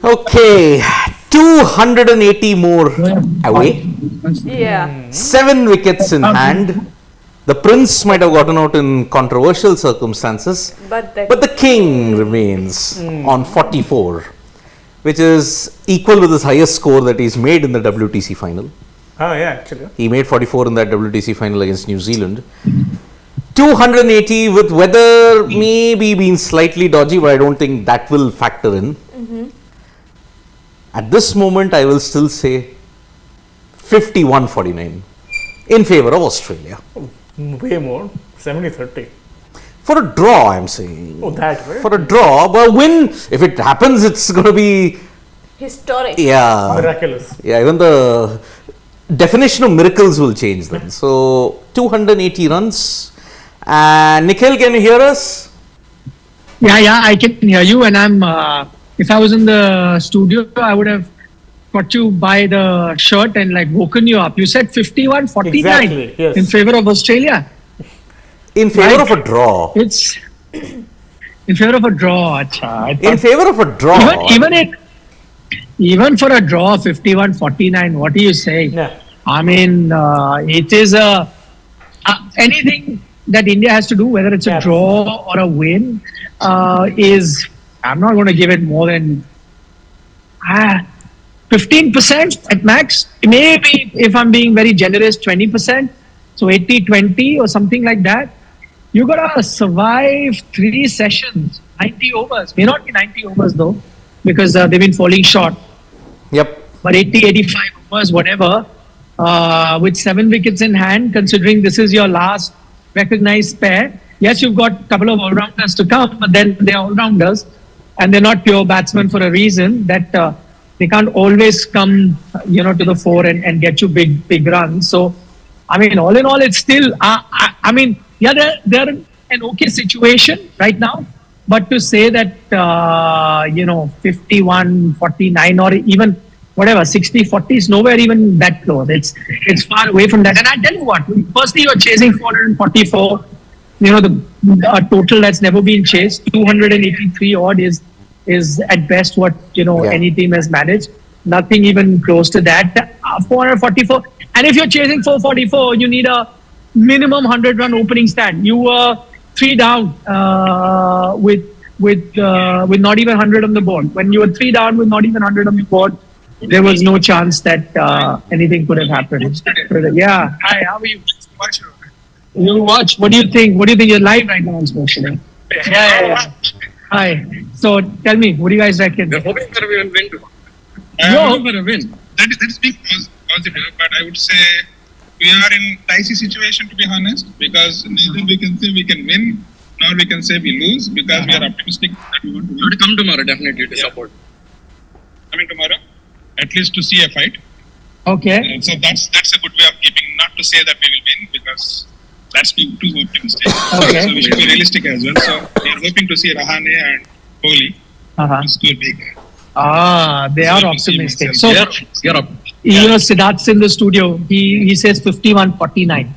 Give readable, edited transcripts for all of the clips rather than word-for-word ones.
Okay, 280 more away. Yeah. 7 wickets in hand. The prince might have gotten out in controversial circumstances, But the king remains on 44, which is equal with his highest score that he's made in the WTC final. Oh, yeah, actually. He made 44 in that WTC final against New Zealand. 280 with weather maybe being slightly dodgy, but I don't think that will factor in. At this moment, I will still say 51-49 in favor of Australia. Way more. 70-30. For a draw, I'm saying. Oh, that way? For a draw, but a win, if it happens, it's going to be... historic. Yeah. Miraculous. Yeah, even the definition of miracles will change then. So, 280 runs. And Nikhil, can you hear us? Yeah, I can hear you. And I'm, if I was in the studio, I would have got you by the shirt and like woken you up. You said 51-49 Exactly, yes. in favor of Australia. In favor Right. of a draw. It's in favor of a draw. Acha. In favor of a draw. Even for a draw, 51-49. What do you say? Yeah. I mean, it is anything that India has to do, whether it's a Yeah. draw or a win, is, I'm not going to give it more than 15% at max. Maybe if I'm being very generous, 20%. So 80-20 or something like that. You got to survive 3 sessions, 90 overs. May not be 90 overs though, because they've been falling short. Yep. But 80-85 overs, whatever, with 7 wickets in hand, considering this is your last recognized pair. Yes, you've got a couple of all-rounders to come, but then they're all-rounders and they're not pure batsmen for a reason that they can't always come, to the fore and get you big runs. So, I mean, all in all, it's still, I mean, yeah, they're in an okay situation right now. But to say that, 51-49 or even whatever, 60-40 is nowhere even that close. It's far away from that. And I tell you what, firstly, you're chasing 444, the total that's never been chased. 283 odd is at best what, any team has managed. Nothing even close to that. 444. And if you're chasing 444, you need a minimum 100-run opening stand. You were 3 down with not even 100 on the board. When you were 3 down with not even 100 on the board, there was no chance that anything could have happened. Yeah. Hi, how are you? You watch. What do you think? You're live right now on social. Yeah. Hi. So tell me, what do you guys reckon? We're hoping for a win tomorrow. No. For a win. That is being positive, but I would say we are in dicey situation, to be honest, because neither we can say we can win, nor we can say we lose, because we are optimistic that we want to win. We would come tomorrow definitely to support. Coming tomorrow, at least to see a fight. Okay. So that's a good way of keeping, not to say that we will win, because that's being too optimistic. Okay. So we should be realistic as well. So we are hoping to see Rahane and Kohli to score big. They are optimistic. So, You're up. Siddharth's in the studio. He says 51-49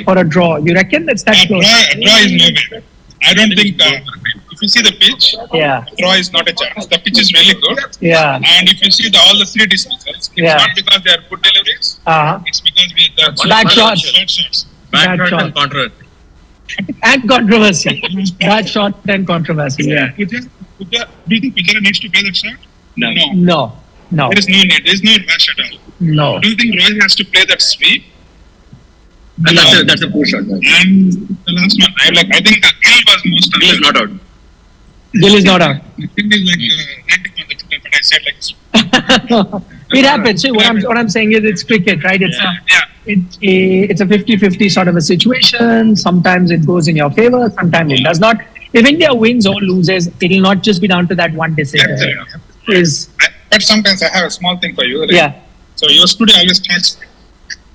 for a draw. You reckon that's that close? A draw is no way. I don't think, if you see the pitch, draw is not a chance. The pitch is really good. Yeah. And if you see all the 3 dismissals, it's not because they are good deliveries. It's because Bad shots. Bad Bad shot shot. and controversy. And controversy. Bad shot and controversy. Yeah. Do you think Pujara needs to play that shot? No. No. There is no need. There is no rush at all. No. Do you think Roy has to play that sweep? And that's a poor shot. And the last one, I think Gill was most Gill is not out. Gill is not out. I think he's ranting on the Twitter, but I said this. It happens. See, what I'm saying is it's cricket, right? It's a 50-50 sort of a situation. Sometimes it goes in your favor, sometimes it does not. If India wins or loses, it will not just be down to that one decision. But sometimes I have a small thing for you. Right? Yeah. So your studio always talks.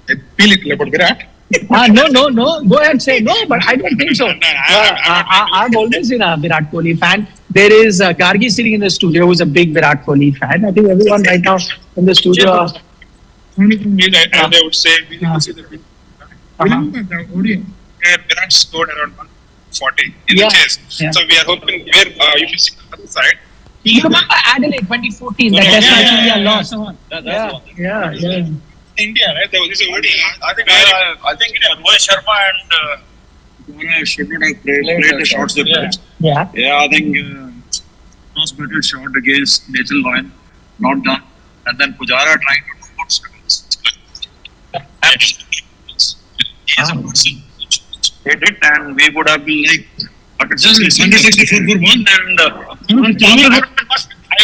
I feel it about Virat. No. Go ahead and say no, but I don't think so. I'm always been a Virat Kohli fan. There is Gargi sitting in the studio who's a big Virat Kohli fan. I think everyone right now in the studio. Only thing is, they would say, we need to see the video. Remember the audio where Virat scored around 40 in Yeah. the chase. Yeah. So we are hoping where if you see the other side, You remember Adelaide 2014, that test match India lost? Yeah. India, right? There was this already. I think Rohit Sharma and Pujara should not have played the shots they played. Yeah. Yeah, I think cross batted shot against Nathan Lyon, not done. And then Pujara trying to do good he is a person. They did, and we would have been like, but it's just 164 for one, and I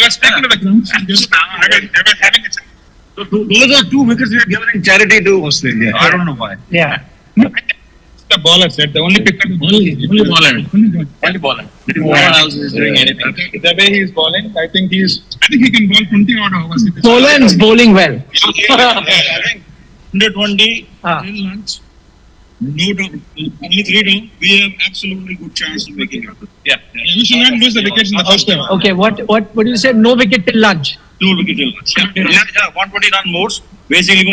was taken to the ground just now. I was having a those are 2 wickets we are given in charity to Australia. I don't know why. Yeah. the bowler said the only pick Only bowler. No one else is doing anything. The way he is bowling, I think he can bowl 20 odd overs. Poland's bowling well. I think 120 Ah. till lunch. No down. Only 3 down. We have absolutely good chance of making it. Yeah. we should not lose the wickets in the first over. Okay, what do you say? No wicket till lunch. No wicket till lunch. Yeah. 120 run more. Basically,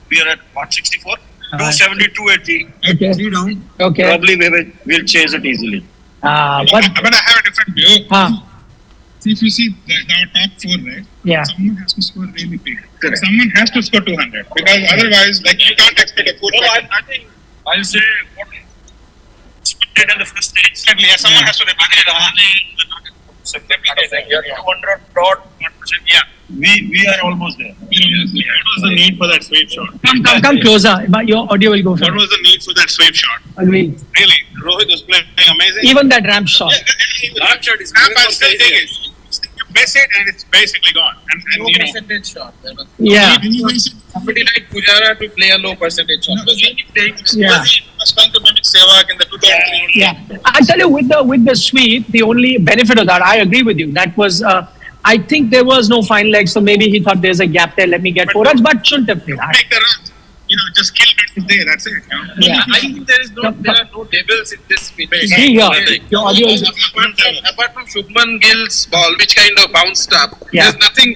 we are at 164. 270, 280. Okay. 3 down. Okay. Probably we'll chase it easily. What? But I have a different view. See, if you see our top 4, right? Yeah. Someone has to score really big. Someone has to score 200 because otherwise, like you can't expect a 4. I think I'll say what expected in the first stage. Exactly, yeah, someone has to replicate Yeah, we are almost there. What was the need for that sweep shot? Come closer. But your audio will go What first. was the need for that sweep shot? Agree. Really, Rohit was playing amazing. Even that ramp shot. Ramp shot is I'll still take it. You miss it and it's basically gone. And you know, percentage shot. Yeah. Somebody like Pujara to play a low percentage shot. Yeah. was trying to mimic Sehwag in the 2003. Yeah, I tell you, with the sweep, the only benefit of that, I agree with you. That was, I think there was no fine leg, so maybe he thought there's a gap there. Let me get 4 runs, but shouldn't have played. Make the runs. Just kill it there. That's it. Yeah. I think there are no devils in this pitch. See here, your audio is. Apart from Shubman Gill's ball, which kind of bounced up, Yeah. there's nothing.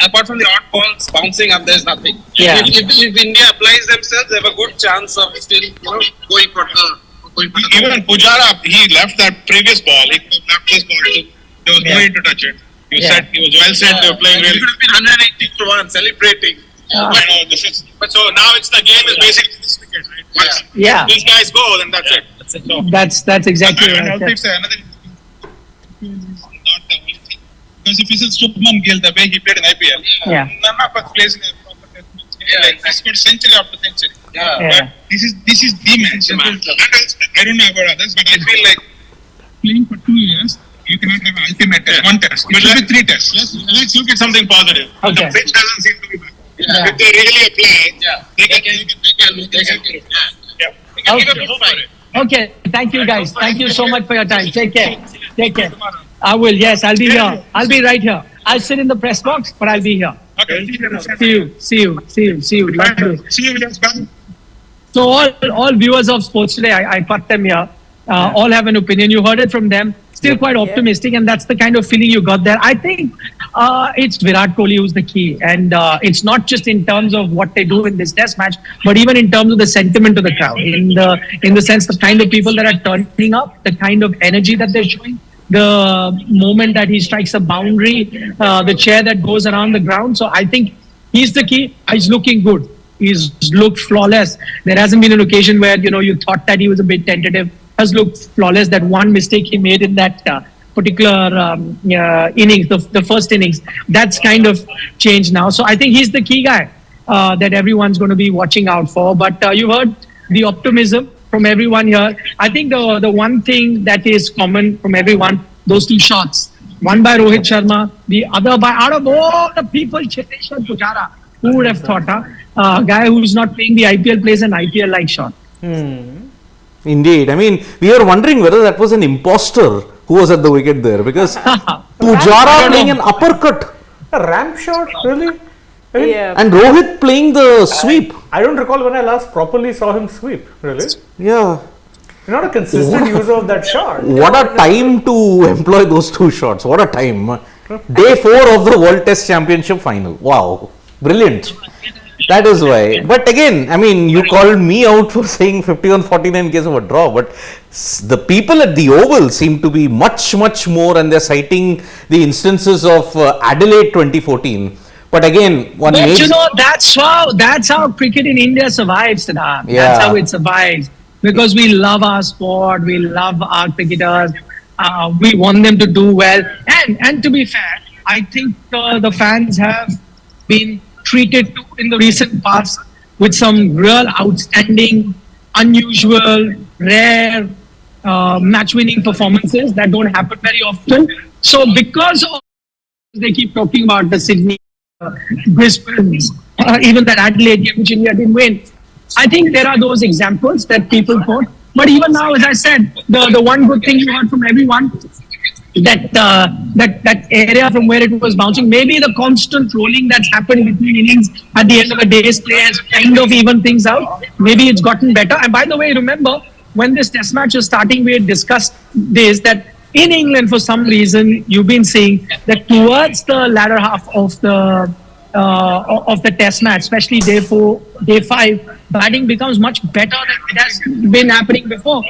Apart from the odd balls bouncing up, there's nothing. Yeah. If India applies themselves, they have a good chance of still, going for the. Even Pujara, he left that previous ball. He left this ball too. There was no need to touch it. You said he was well said. They were playing It really. would have been 180 to 1, celebrating. But so now it's the game is basically this wicket, right? Once Yeah. these guys go, then that's it. So, That's exactly and right. I'll say another. Not the only thing. Because if you see Shubman Gill, the way he played in IPL, Yeah. none of us plays in a proper test match. Like, he scored century after century. Yeah. Yeah. But this is the match. And I don't know about others, but I feel like playing for 2 years, you cannot have an ultimate test, one test. It should be 3 tests. Let's look at something positive. Okay. The pitch doesn't seem to be bad. Yeah. If they really apply, they can They can give it a go for it. Okay, thank you guys. Thank you so much for your time. Take care. Take care. I will. Yes, I'll be here. I'll be right here. I'll sit in the press box, but I'll be here. Okay. See you. Love to. See you guys back. So all viewers of Sports Today, I put them here. All have an opinion. You heard it from them. Still quite optimistic, and that's the kind of feeling you got there. I think it's Virat Kohli who's the key, and it's not just in terms of what they do in this Test match, but even in terms of the sentiment of the crowd. In the sense, the kind of people that are turning up, the kind of energy that they're showing, the moment that he strikes a boundary, the chair that goes around the ground. So I think he's the key. He's looking good. He's looked flawless. There hasn't been an occasion where you thought that he was a bit tentative. Has looked flawless. That one mistake he made in that particular innings, the first innings, that's kind of changed now. So I think he's the key guy that everyone's going to be watching out for. But you heard the optimism from everyone here. I think the one thing that is common from everyone, those 2 shots, one by Rohit Sharma, the other by, out of all the people, Cheteshwar Pujara, who would have thought a guy who's not playing the IPL plays an IPL-like shot. Indeed. I mean, we were wondering whether that was an imposter who was at the wicket there because Pujara playing an uppercut A ramp shot, really? I mean, Yeah. and Rohit playing the sweep. I don't recall when I last properly saw him sweep, really. Yeah. Not a consistent user of that shot. What a time to employ those 2 shots. What a time. Day 4 of the World Test Championship final. Wow. Brilliant. That is why. But again, I mean, you called me out for saying 51-49 in case of a draw, but the people at the Oval seem to be much, much more, and they're citing the instances of Adelaide 2014. But again, one But major. you know, that's how cricket in India survives, Siddharth. Yeah. That's how it survives. Because we love our sport, we love our cricketers, we want them to do well. And to be fair, I think the fans have been treated to in the recent past with some real outstanding, unusual, rare match-winning performances that don't happen very often. So because of they keep talking about the Sydney, Brisbane, even that Adelaide game which India didn't win. I think there are those examples that people quote. But even now, as I said, the one good thing you heard from everyone that area from where it was bouncing, maybe the constant rolling that's happened between innings at the end of a day's play has kind of evened things out. Maybe it's gotten better. And by the way, remember when this test match was starting, we had discussed this that in England, for some reason, you've been seeing that towards the latter half of the test match, especially day 4, day 5, batting becomes much better than it has been happening before.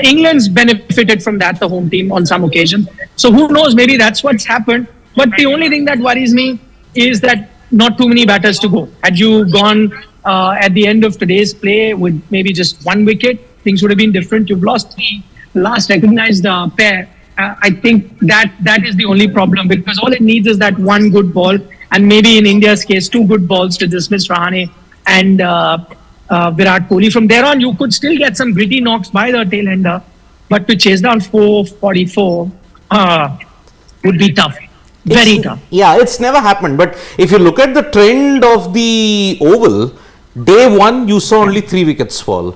England's benefited from that, the home team, on some occasions. So who knows, maybe that's what's happened. But the only thing that worries me is that not too many batters to go. Had you gone at the end of today's play with maybe just 1 wicket, things would have been different. You've lost 3 last recognized pair. I think that is the only problem, because all it needs is that one good ball, and maybe in India's case, 2 good balls to dismiss Rahane and Virat Kohli. From there on, you could still get some gritty knocks by the tail ender, but to chase down 444 would be tough. Very tough. Yeah, it's never happened. But if you look at the trend of the Oval, day 1 you saw only 3 wickets fall.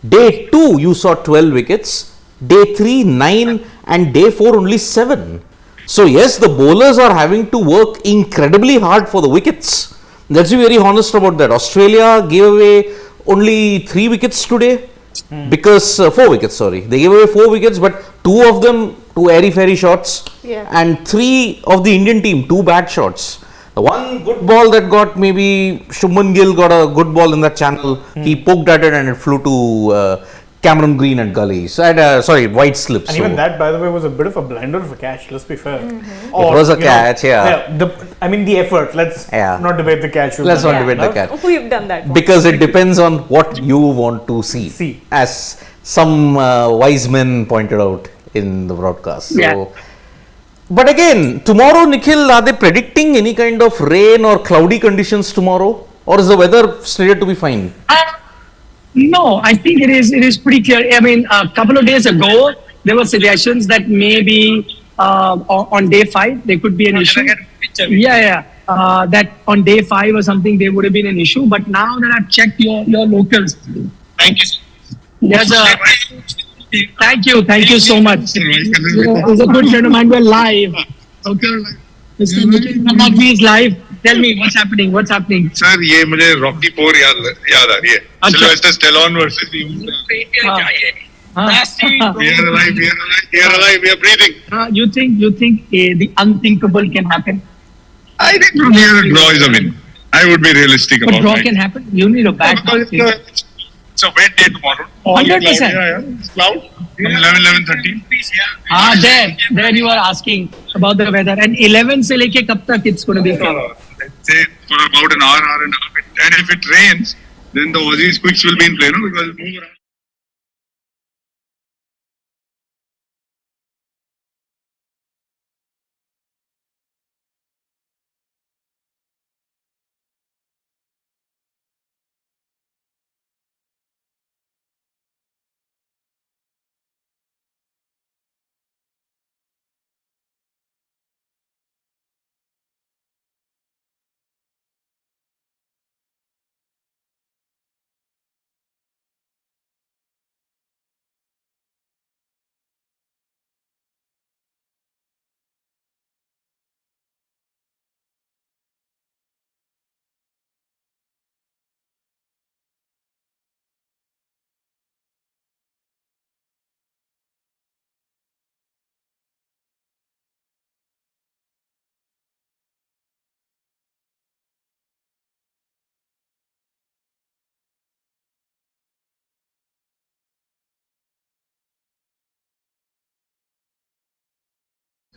Day 2 you saw 12 wickets. Day 3, 9, and day 4 only 7. So yes, the bowlers are having to work incredibly hard for the wickets. Let's be very honest about that. Australia gave away only 3 wickets today because 4 wickets. Sorry, they gave away 4 wickets, but 2 of them 2 airy-fairy shots, and 3 of the Indian team 2 bad shots. The one good ball that got, maybe Shubman Gill got a good ball in that channel. He poked at it and it flew to Cameron Green and gullies. Sorry, white slips. And even that, by the way, was a bit of a blinder of a catch, let's be fair. It was a catch, the effort. Let's not debate the catch. Let's not debate the catch. We've done that. Because it depends on what you want to see. As some wise men pointed out in the broadcast. So, but again, tomorrow, Nikhil, are they predicting any kind of rain or cloudy conditions tomorrow? Or is the weather slated to be fine? No, I think it is pretty clear. I mean, a couple of days ago, there were suggestions that maybe on day 5 there could be an issue. That on day 5 or something there would have been an issue. But now that I've checked your locals, Thank you. there's a thank you so much. It's a good friend of mine. We're live. Okay, Mr. Nikhil Ramakvi is live. Tell me what's happening. Sir, ये मुझे Rocky 4 याद आ रही है. Sylvester Stallone versus the We we are alive, we are breathing. You think the unthinkable can happen? I think from here a draw is a win. I would be realistic But about draw it. can happen. You need a bad It's a wet day tomorrow. 100%. It's cloud. 11:30. There you are asking about the weather. And 11 se leke kab tak it's going to be cloud? Let's say for about an hour and a half. And if it rains, then the Aussies quicks will be in play, no? Because move around.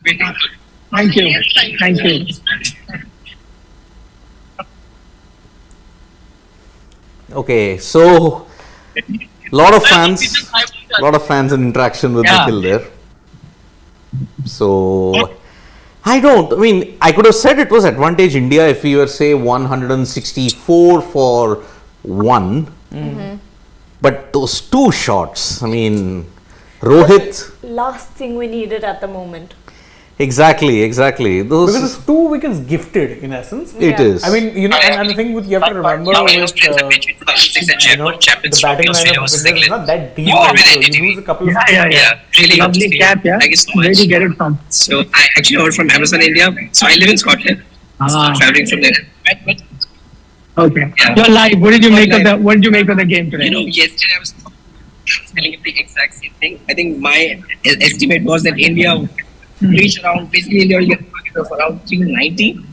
Thank you. Thank you. Okay, so lot of fans and interaction with Yeah. Nikhil there. So I mean, I could have said it was advantage India if we were say 164 for 1. But those two shots, I mean, Rohit. Last thing we needed at the moment. Exactly. Those. Because it's 2 wickets gifted in essence. It Yeah. is. I mean, and the thing with you have to remember with the batting lineup of India is not that deep. Also. You lose a couple of Really Lovely good to see. cap, yeah. Thank you so Where much. did you get it from? So I actually heard from Amazon India. So I live in Scotland. Ah. Traveling from there. Okay. Yeah. You're live. What did you make of the game today? You know, yesterday I was telling him the exact same thing. I think my estimate was that India would reach around, basically India will get a target of around 390.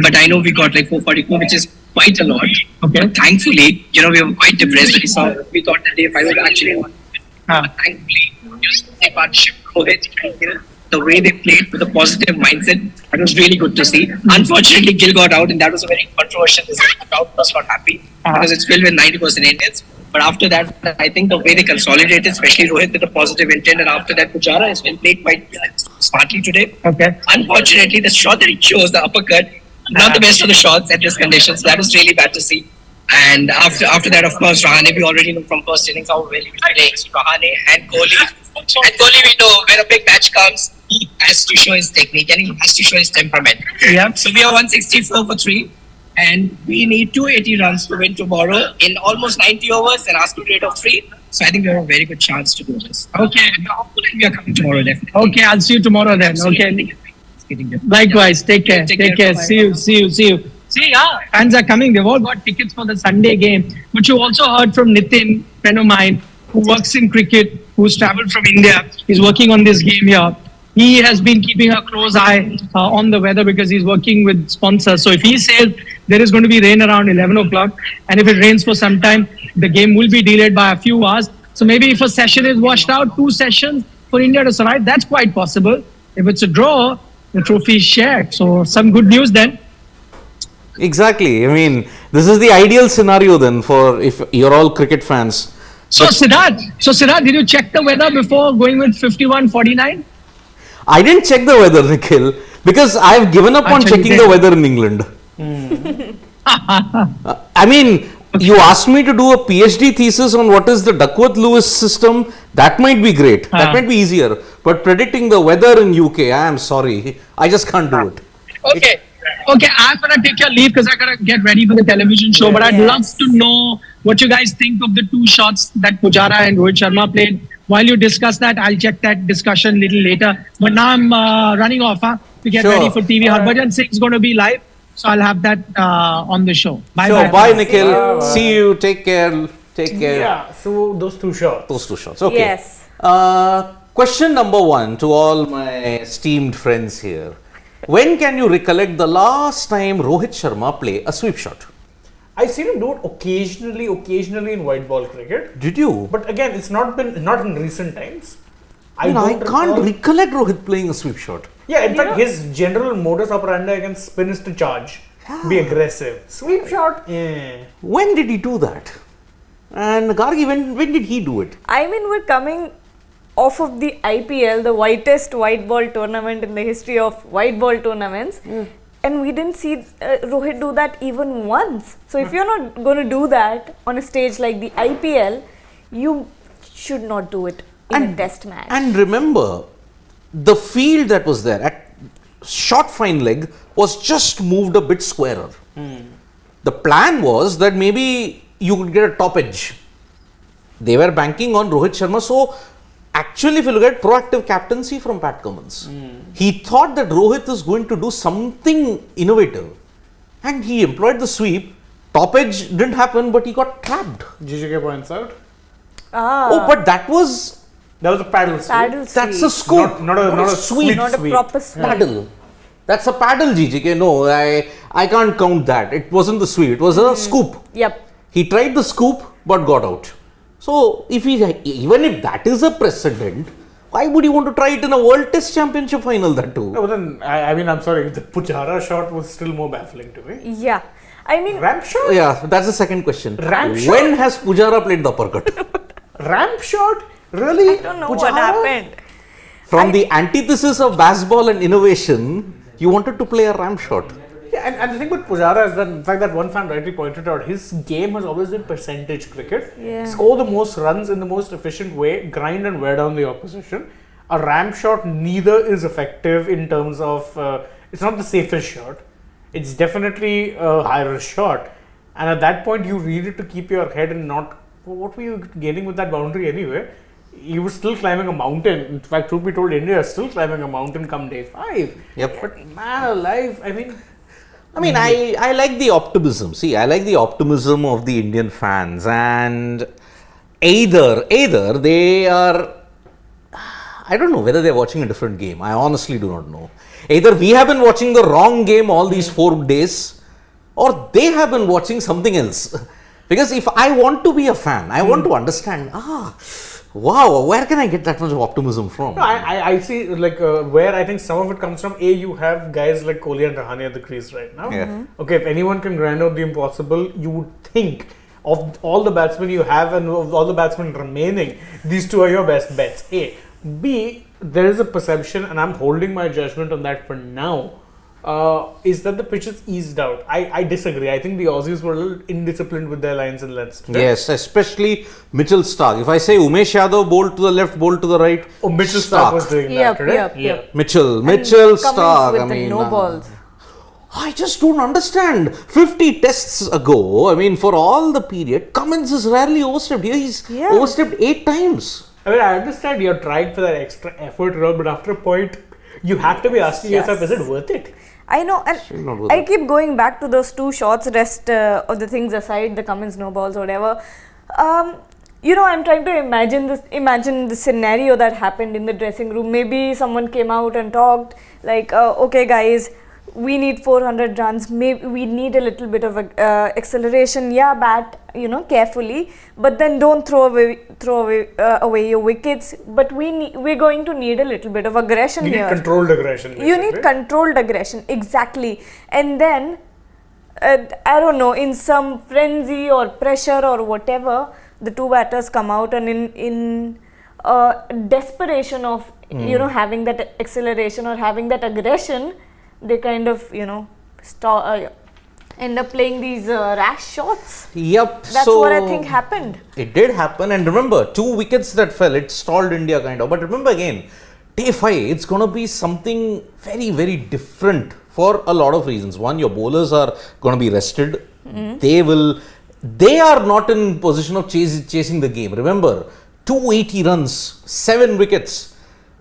But I know we got like 444, which is quite a lot. Okay. But thankfully, you know, we were quite depressed. We thought that day if I would actually won. Thankfully, the partnership, Rohit, and Gil, the way they played with a positive mindset, that was really good to see. Unfortunately, Gil got out, and that was a very controversial decision. The crowd was not happy because it's filled with 90% Indians. But after that, I think the way they consolidated, especially Rohit with a positive intent, and after that, Pujara has been played quite smartly today. Okay. Unfortunately, the shot that he chose, the uppercut, not the best of the shots at this conditions. That was really bad to see. And after that, of course, Rahane, we already know from first innings how well he was playing. So Rahane and Kohli. And Kohli, we know when a big match comes, he has to show his technique and he has to show his temperament. Yeah. So we are 164 for 3. And we need 280 runs to win tomorrow in almost 90 overs and asking rate of 3. So I think we have a very good chance to do this. Okay. Hopefully we are coming tomorrow, definitely. Okay. I'll see you tomorrow then. Okay. Likewise. Take care. Take care. See you. See, fans are coming. They've all got tickets for the Sunday game. But you also heard from Nitin, friend of mine, who works in cricket, who's traveled from India. He's working on this game here. He has been keeping a close eye on the weather because he's working with sponsors. So if he says there is going to be rain around 11 o'clock, and if it rains for some time, the game will be delayed by a few hours. So maybe if a session is washed out, 2 sessions for India to survive, that's quite possible. If it's a draw, the trophy is shared. So some good news then. Exactly. I mean, this is the ideal scenario then for if you're all cricket fans. So Siddharth, did you check the weather before going with 51-49? I didn't check the weather, Nikhil, because I've given up on Actually, checking the weather in England. I mean, you asked me to do a PhD thesis on what is the Duckworth-Lewis system. That might be great. That might be easier. But predicting the weather in UK, I am sorry. I just can't do it. Okay, I'm gonna take your leave because I gotta get ready for the television show. But I'd love to know what you guys think of the 2 shots that Pujara and Rohit Sharma played. While you discuss that, I'll check that discussion a little later. But now I'm running off to get ready for TV. Harbhajan Singh is going to be live, so I'll have that on the show. Bye, Nikhil. See you. Take care. Yeah, so those 2 shots. Okay. Yes. Question number 1 to all my esteemed friends here. When can you recollect the last time Rohit Sharma play a sweep shot? I've seen him do it occasionally in white ball cricket. Did you? But again, it's not in recent times. I can't recollect Rohit playing a sweep shot. Yeah, in fact, his general modus operandi against spin is to charge, be aggressive. Sweep shot, When did he do that? And Gargi, when did he do it? I mean, we're coming off of the IPL, the whitest white ball tournament in the history of white ball tournaments. And we didn't see Rohit do that even once. So if you're not going to do that on a stage like the IPL, you should not do it in a test match. And remember, the field that was there at short fine leg was just moved a bit squarer. The plan was that maybe you could get a top edge. They were banking on Rohit Sharma. So actually, if you look at proactive captaincy from Pat Cummins, he thought that Rohit is going to do something innovative, and he employed the sweep. Top edge didn't happen, but he got trapped. GGK points out. Oh, but that was a paddle sweep. That's a scoop, Not a sweep. Not a proper sweep. Paddle. That's a paddle, GGK. No, I can't count that. It wasn't the sweep. It was a scoop. Yep. He tried the scoop, but got out. So, even if that is a precedent, Why would you want to try it in a World Test Championship final, that too? No, but then, I mean, I'm sorry, the Pujara shot was still more baffling to me. Yeah. I mean, Ramp shot? Yeah, that's the second question. Ramp shot? When has Pujara played the uppercut? Ramp shot? Really? I don't know what happened. From the antithesis of baseball and innovation, you wanted to play a ramp shot. Yeah, and the thing with Pujara is that, in fact, that one fan rightly pointed out, his game has always been percentage cricket. Yeah. Score the most runs in the most efficient way, grind and wear down the opposition. A ramp shot neither is effective in terms of, it's not the safest shot. It's definitely a high risk shot. And at that point, you needed to keep your head and not, what were you gaining with that boundary anyway? You were still climbing a mountain. In fact, truth be told, India is still climbing a mountain come day 5. Yep. But man alive, I mean, I like the optimism. See, I like the optimism of the Indian fans, and either they are, I don't know whether they're watching a different game. I honestly do not know. Either we have been watching the wrong game all these 4 days, or they have been watching something else. Because if I want to be a fan, I want to understand, wow, where can I get that much of optimism from? no, I see like where I think some of it comes from. You have guys like Kohli and Rahane at the crease right now. Yeah. Okay, if anyone can grind out the impossible, you would think of all the batsmen you have and of all the batsmen remaining, these two are your best bets. A. B. There is a perception, and I'm holding my judgment on that for now, is that the pitch is eased out. I disagree. I think the Aussies were a little indisciplined with their lines and lengths today. Yes, especially Mitchell Stark. If I say Umesh Yadav, bowled to the left, bowled to the right. Oh, Mitchell Stark was doing that today. Yep. Mitchell Cummins Stark. with I the mean, no balls. I just don't understand. 50 tests ago, I mean, for all the period, Cummins is rarely overstepped. Here he's overstepped 8 times. I mean, I understand you're trying for that extra effort, but after a point, you have to be asking yourself, is it worth it? I know, and I keep going back to those 2 shots, rest of the things aside, the Cummins no balls, whatever. You know, I'm trying to imagine the scenario that happened in the dressing room. Maybe someone came out and talked like, okay guys, we need 400 runs, maybe we need a little bit of acceleration, bat, carefully, but then don't throw away your wickets, but we're going to need a little bit of aggression You here. need controlled aggression. You need controlled aggression, exactly. And then, I don't know, in some frenzy or pressure or whatever, the 2 batters come out and in desperation of, having that acceleration or having that aggression, they kind of, end up playing these rash shots. Yep. That's what I think happened. It did happen, and remember, 2 wickets that fell, it stalled India kind of. But remember again, day 5, it's going to be something very, very different for a lot of reasons. One, your bowlers are going to be rested. They are not in position of chasing the game. Remember, 280 runs, 7 wickets.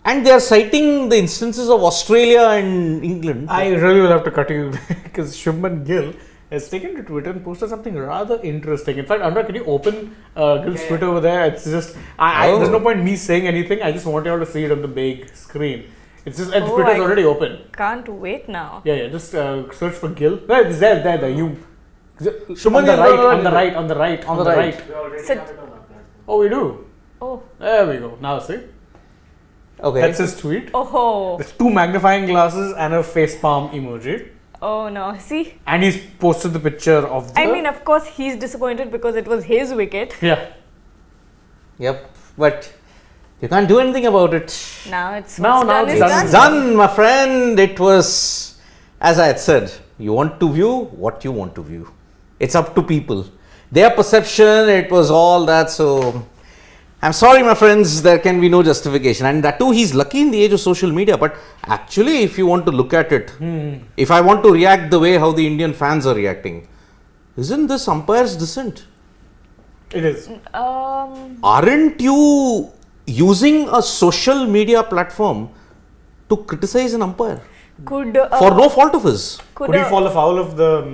And they are citing the instances of Australia and England. I really will have to cut you because Shubman Gill has taken to Twitter and posted something rather interesting. In fact, Anurag, can you open Gill's Twitter over there? It's just, there's no point me saying anything. I just want you all to see it on the big screen. It's just, Twitter's already open. Can't wait now. Yeah, just search for Gill. No, it's there. You. Shubman on the right. Oh, we do. Oh. There we go. Now see. Okay. That's his tweet. Oh. There's 2 magnifying glasses and a facepalm emoji. Oh no, see? And he's posted the picture of the... I mean, of course, he's disappointed because it was his wicket. Yeah. Yep. But you can't do anything about it. Now it's Now what's it's done is done. Done, my friend. It was, as I had said, you want to view what you want to view. It's up to people. Their perception, it was all that, so... I'm sorry, my friends, there can be no justification. And that too, he's lucky in the age of social media. But actually, if you want to look at it, if I want to react the way how the Indian fans are reacting, isn't this umpire's dissent? It is. Aren't you using a social media platform to criticize an umpire? Could For no fault of his. Could he fall afoul of the,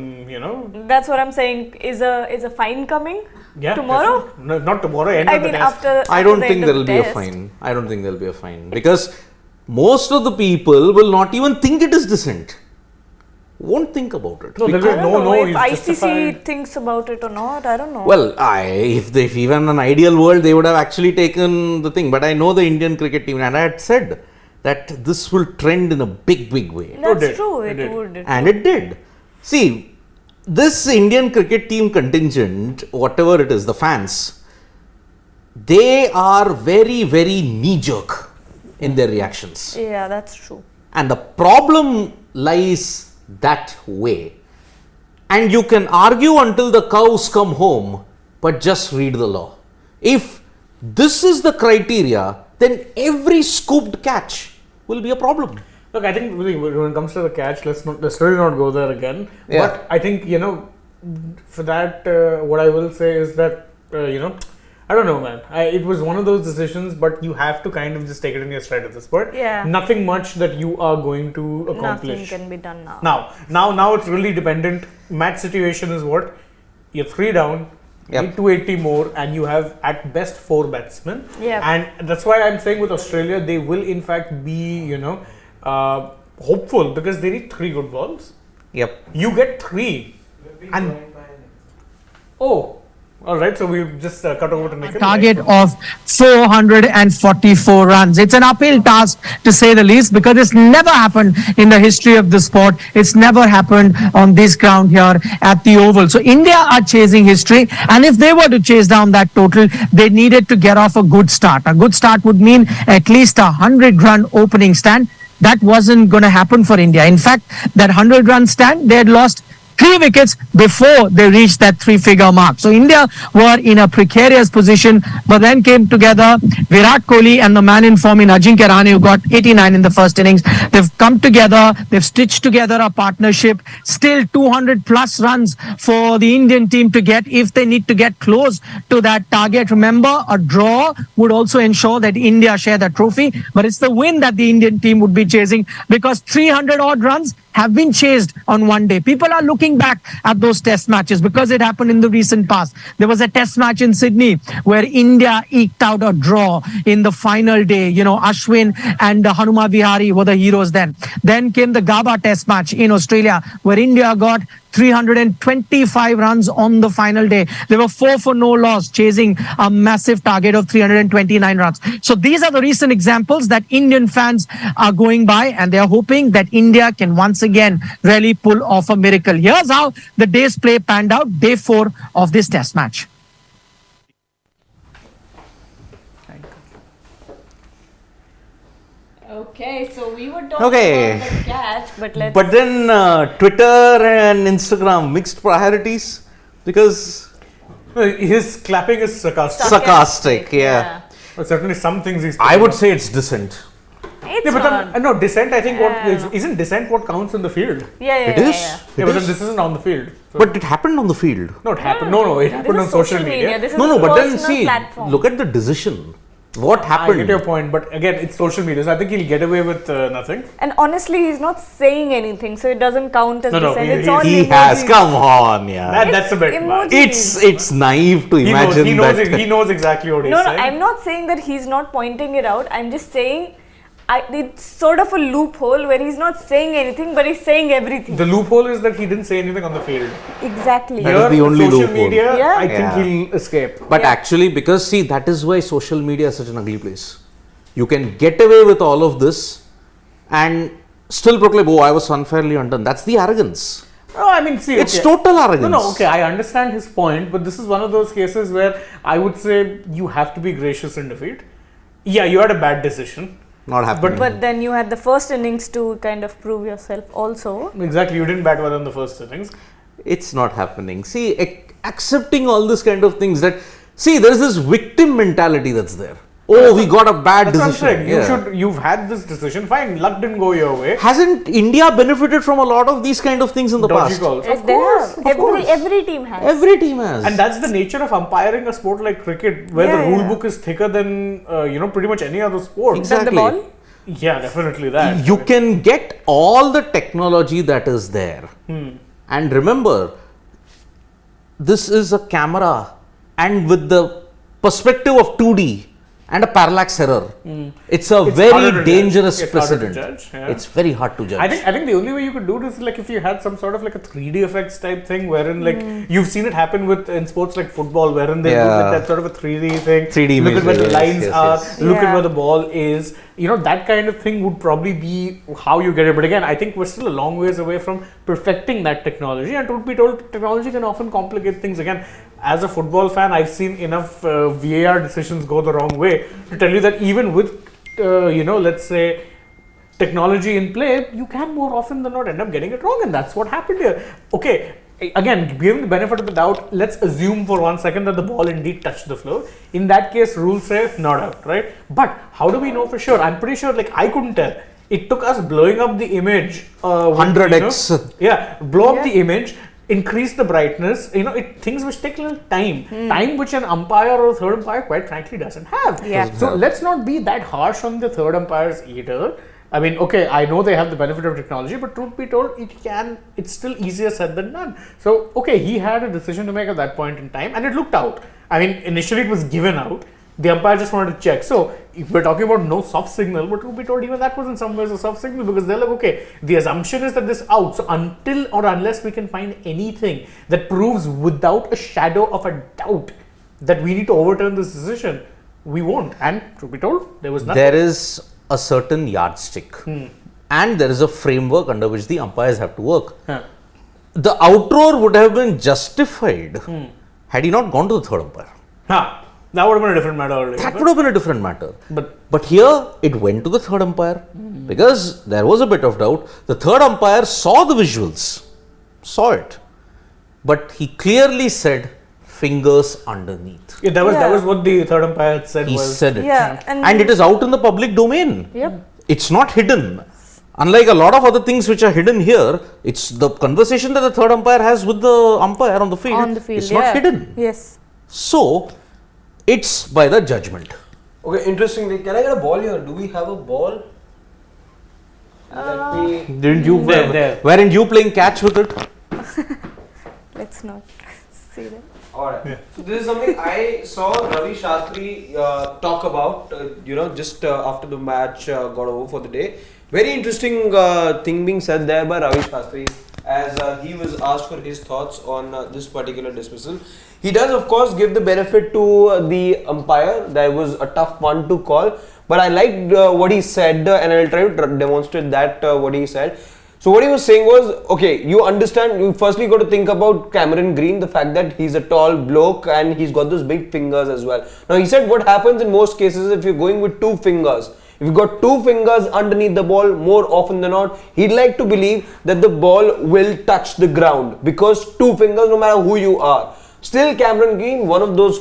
That's what I'm saying. Is a fine coming tomorrow? definitely. No, not tomorrow, end of the test. after I don't the think end there of will the be a test. fine. I don't think there will be a fine. Because most of the people will not even think it is dissent. won't think about it. No, Because- there is I don't know if he's ICC justified. thinks about it or not. I don't know. Well, if even an ideal world, they would have actually taken the thing. But I know the Indian cricket team, and I had said that this will trend in a big, big way. That's did. true. It It did. would. And it did. See, this Indian cricket team contingent, whatever it is, the fans, they are very, very knee-jerk in their reactions. Yeah, that's true. And the problem lies that way. And you can argue until the cows come home, but just read the law. If this is the criteria, then every scooped catch will be a problem. Look, I think when it comes to the catch, let's really not go there again. Yeah. But I think, for that, what I will say is that, I don't know, man. It was one of those decisions, but you have to kind of just take it in your stride at this point. Yeah. Nothing much that you are going to accomplish. Nothing can be done now. Now it's really dependent. Match situation is what? You're 3 down, Yep. need 280 more, and you have at best 4 batsmen. Yep. And that's why I'm saying with Australia, they will in fact be, hopeful because they need 3 good balls. Yep. You get 3. And alright, so we'll just cut over to Nikhil. Target of 444 runs. It's an uphill task to say the least because it's never happened in the history of the sport. It's never happened on this ground here at the Oval. So India are chasing history, and if they were to chase down that total, they needed to get off a good start. A good start would mean at least a 100-run opening stand. That wasn't going to happen for India. In fact, that 100-run stand, they had lost 3 wickets before they reached that 3-figure mark. So India were in a precarious position, but then came together. Virat Kohli and the man in form in Ajinkya Rahane, who got 89 in the first innings. They've come together. They've stitched together a partnership. Still 200 plus runs for the Indian team to get if they need to get close to that target. Remember, a draw would also ensure that India share the trophy, but it's the win that the Indian team would be chasing because 300 odd runs have been chased on one day. People are looking back at those test matches because it happened in the recent past. There was a test match in Sydney where India eked out a draw in the final day. Ashwin and Hanuma Vihari were the heroes then. Then came the Gaba test match in Australia where India got 325 runs on the final day. They were 4 for no loss, chasing a massive target of 329 runs. So these are the recent examples that Indian fans are going by, and they are hoping that India can once again really pull off a miracle. Here's how the day's play panned out, day 4 of this test match. Okay, so we were talking Okay. about the catch, but let's. But then Twitter and Instagram mixed priorities because His clapping is sarcastic. sarcastic, yeah. But certainly some things he's I would say it's dissent. It's Yeah, but not. then, no, dissent, I think, Yeah. isn't dissent what counts in the field? Yeah, It is. yeah. Yeah, It but then is. this isn't on the field. So But it happened on the field. no, it happened. No, it happened This on is social media. This is No, a but then personal see, platform. look at the decision. What I happened? get your point, but again, it's social media, so I think he'll get away with nothing. And honestly, he's not saying anything, so it doesn't count as No, no, dissent. he- It's all He emojis. has. Come on, yeah. That's a bit much. emojis. It's naive to imagine that. He knows exactly what he's No, saying. I'm not saying that he's not pointing it out. I'm just saying it's sort of a loophole where he's not saying anything, but he's saying everything. The loophole is that he didn't say anything on the field. Exactly. That is Here, the only social loophole. media, Yeah. I think Yeah. he'll escape. But Yeah. actually, because see, that is why social media is such an ugly place. You can get away with all of this and still proclaim, oh, I was unfairly undone. That's the arrogance. No, I mean, see, It's okay. total arrogance. No, okay, I understand his point, but this is one of those cases where I would say you have to be gracious in defeat. Yeah, you had a bad decision. Not happening. But then you had the first innings to kind of prove yourself also. Exactly, you didn't bat well in the first innings. It's not happening. See, accepting all this kind of things that, see, there's this victim mentality that's there. Oh, we got a bad That's what I'm decision. saying. You've had this decision. Fine, luck didn't go your way. Hasn't India benefited from a lot of these kind of things in the Dodgy past? calls. Yes, Of they course, have. of course. Every team has. Every team has. And that's the nature of umpiring a sport like cricket, where Yeah, the rule yeah. book is thicker than pretty much any other sport. Exactly. The ball? Yeah, definitely that. You can get all the technology that is there. And remember, this is a camera, and with the perspective of 2D, and a parallax error. It's a It's very harder to judge. dangerous It's harder to precedent. judge, yeah. It's very hard to judge. I think the only way you could do this is like if you had some sort of like a 3D effects type thing, wherein like you've seen it happen with in sports like football, wherein they do like that sort of a 3D thing. 3D look at where the image, lines yes, are. yes. Look at Yeah. where the ball is. You know, that kind of thing would probably be how you get it. But again, I think we're still a long ways away from perfecting that technology. And truth be told, technology can often complicate things. Again, as a football fan, I've seen enough VAR decisions go the wrong way to tell you that even with, let's say, technology in play, you can more often than not end up getting it wrong. And that's what happened here. Okay, again, giving the benefit of the doubt, let's assume for 1 second that the ball indeed touched the floor. In that case, rules say not out, right? But how do we know for sure? I'm pretty sure, like, I couldn't tell. It took us blowing up the image. 100x. Blow up the image, increase the brightness, things which take a little time. Time which an umpire or a third umpire quite frankly doesn't have. Yeah. So let's not be that harsh on the third umpires either. I mean, okay, I know they have the benefit of technology, but truth be told, it's still easier said than done. So, okay, he had a decision to make at that point in time and it looked out. I mean, initially it was given out. The umpire just wanted to check. So, if we're talking about no soft signal, but truth be told, even that was in some ways a soft signal because they're like, okay, the assumption is that this out. So, until or unless we can find anything that proves without a shadow of a doubt that we need to overturn this decision, we won't. And truth be told, there was nothing. There is a certain yardstick and there is a framework under which the umpires have to work. The outroar would have been justified had he not gone to the third umpire. That would have been a different matter already. That would have been a different matter. But here it went to the third umpire because there was a bit of doubt. The third umpire saw the visuals, saw it, but he clearly said fingers underneath. that was what the third umpire had said. He said it. Yeah, and it is out in the public domain. Yep. It's not hidden. Unlike a lot of other things which are hidden here, it's the conversation that the third umpire has with the umpire on the field. On the field, it's not hidden. Yes. So, it's by the judgment. Okay, interestingly, can I get a ball here? Do we have a ball? Let me. Didn't you? There. Weren't you playing catch with it? Let's not see that. Alright. So this is something I saw Ravi Shastri talk about, just after the match got over for the day. Very interesting thing being said there by Ravi Shastri as he was asked for his thoughts on this particular dismissal. He does of course give the benefit to the umpire. That was a tough one to call. But I liked what he said and I'll try to demonstrate that what he said. So what he was saying was, okay, you understand, you firstly got to think about Cameron Green, the fact that he's a tall bloke and he's got those big fingers as well. Now he said what happens in most cases if you're going with two fingers, if you've got two fingers underneath the ball, more often than not, he'd like to believe that the ball will touch the ground because two fingers, no matter who you are. Still Cameron Green, one of those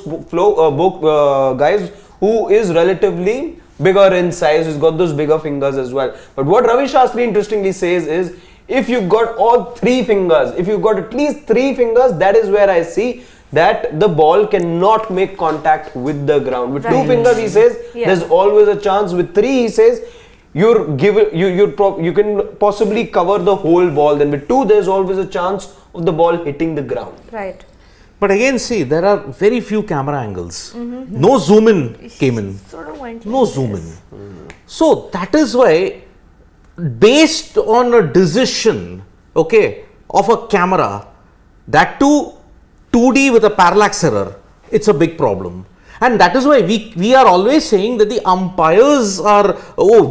guys who is relatively bigger in size, he's got those bigger fingers as well. But what Ravi Shastri interestingly says is, if you've got all three fingers, if you've got at least three fingers, that is where I see that the ball cannot make contact with the ground. With two fingers, he says, there's always a chance. With three, he says, you can possibly cover the whole ball. Then with two, there's always a chance of the ball hitting the ground. Right. But again, see, there are very few camera angles. No zoom in came in. Sort of went No like zoom this. in. So that is why, based on a decision, of a camera, that too 2D with a parallax error, it's a big problem. And that is why we are always saying that the umpires are,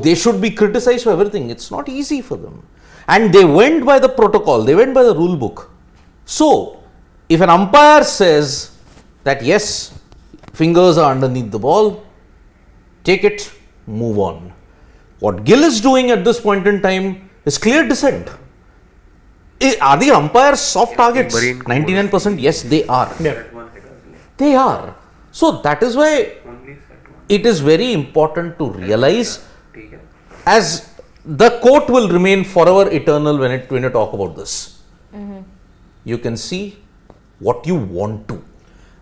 they should be criticized for everything. It's not easy for them. And they went by the protocol, they went by the rule book. So, if an umpire says that yes, fingers are underneath the ball, take it, move on. What Gill is doing at this point in time is clear dissent. Are the umpires soft targets? 99% yes, they are. They are. So that is why it is very important to realize, as the court will remain forever eternal when you talk about this. You can see what you want to.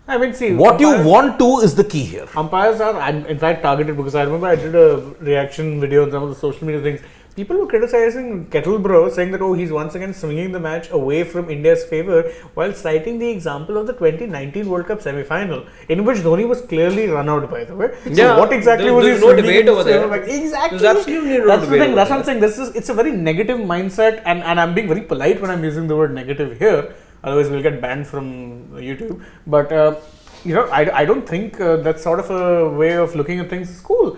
I mean, see, What you want to is the key here. umpires are, in fact, targeted because I remember I did a reaction video on some of the social media things. People were criticizing Kettlebro, saying that, oh, he's once again swinging the match away from India's favour, while citing the example of the 2019 World Cup semi-final, in which Dhoni was clearly run out, by the way. Yeah, So what exactly was there's he no swinging debate in over there. favour of? Exactly. There's absolutely no That's the debate thing. over That's what I'm there. saying. It's a very negative mindset, and I'm being very polite when I'm using the word negative here. Otherwise, we'll get banned from YouTube. But I don't think that sort of a way of looking at things is cool.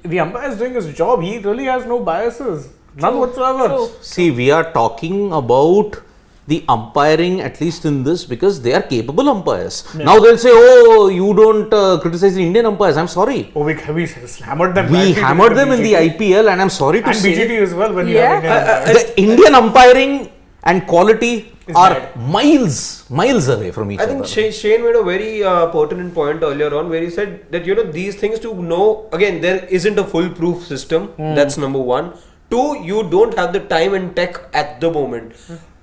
The umpire is doing his job. He really has no biases, none whatsoever. See, we are talking about the umpiring, at least in this, because they are capable umpires. Now they'll say, oh, you don't criticize the Indian umpires. I'm sorry. Oh, we hammered them. We badly hammered them in the BGT. IPL, and I'm sorry to And say, BGT as well when you Yeah. have Indian umpires. the Indian umpiring and quality Is are bad. miles away from each I other. think Shane made a very pertinent point earlier on where he said that these things to know, again, there isn't a foolproof system. That's number one. Two, you don't have the time and tech at the moment.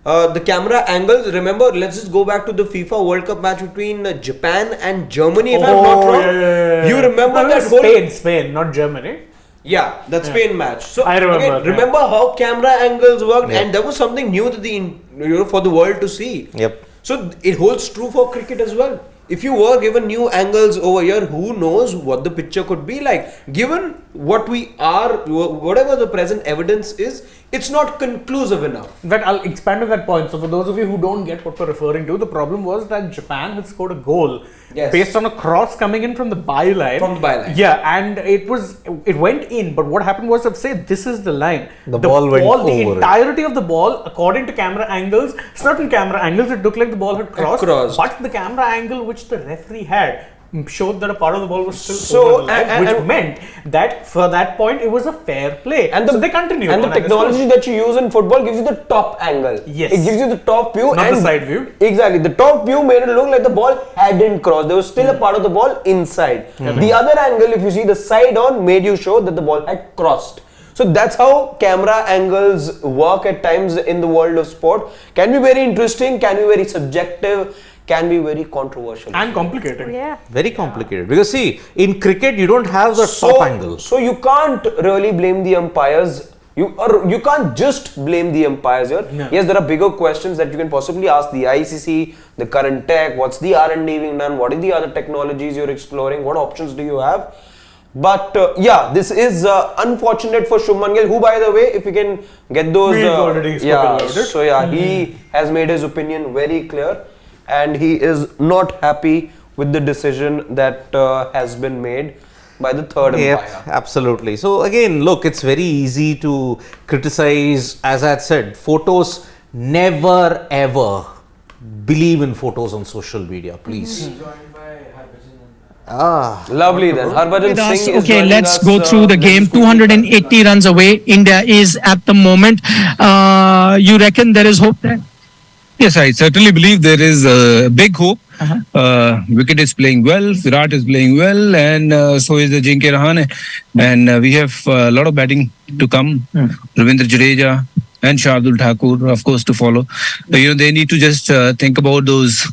The camera angles, remember, let's just go back to the FIFA World Cup match between Japan and Germany, if I'm not wrong. You remember No, that Spain, not Germany. Yeah, that Spain match. So I remember, again, yeah. remember how camera angles worked, Yeah. and that was something new to for the world to see. Yep. So it holds true for cricket as well. If you were given new angles over here, who knows what the picture could be like? Given what we are, whatever the present evidence is, it's not conclusive enough. In fact, I'll expand on that point. So, for those of you who don't get what we're referring to, the problem was that Japan had scored a goal Yes. based on a cross coming in from the byline. From the byline. Yeah, and it went in. But what happened was, say this is the line. The ball went The over it. entirety of the ball, according to camera angles, certain camera angles, it looked like the ball had crossed. crossed. But the camera angle which the referee had showed that a part of the ball was still So, over the line, which and- meant that for that point it was a fair play. And so they continued. And the on this technology course. that you use in football gives you the top angle. Yes. It gives you the top view. Not and the side view. Exactly. The top view made it look like the ball hadn't crossed. There was still a part of the ball inside. The other angle, if you see the side on, made you show that the ball had crossed. So that's how camera angles work at times in the world of sport. Can be very interesting, can be very subjective, can be very controversial. And complicated. Yeah. Very complicated. Because see, in cricket, you don't have the top angle. So you can't really blame the umpires. You can't just blame the umpires here. No. Yes, there are bigger questions that you can possibly ask the ICC, the current tech, what's the R&D being done, what are the other technologies you're exploring, what options do you have? But yeah, this is unfortunate for Shubman Gill, who, by the way, if we can get those, We've already spoken about it. So yeah, he has made his opinion very clear, and he is not happy with the decision that has been made by the third umpire. Yep, absolutely. So again, look, it's very easy to criticize. As I had said, photos, never ever believe in photos on social media, please. Lovely then. Harbhajan With us. Singh is Okay, joining let's us, go through the let's game. quickly 280 runs away. India is at the moment. You reckon there is hope there? Yes, I certainly believe there is a big hope. Wicket is playing well, Virat is playing well, and so is the Ajinkya Rahane. And we have a lot of batting to come. Ravindra Jadeja and Shardul Thakur, of course, to follow. They need to just think about those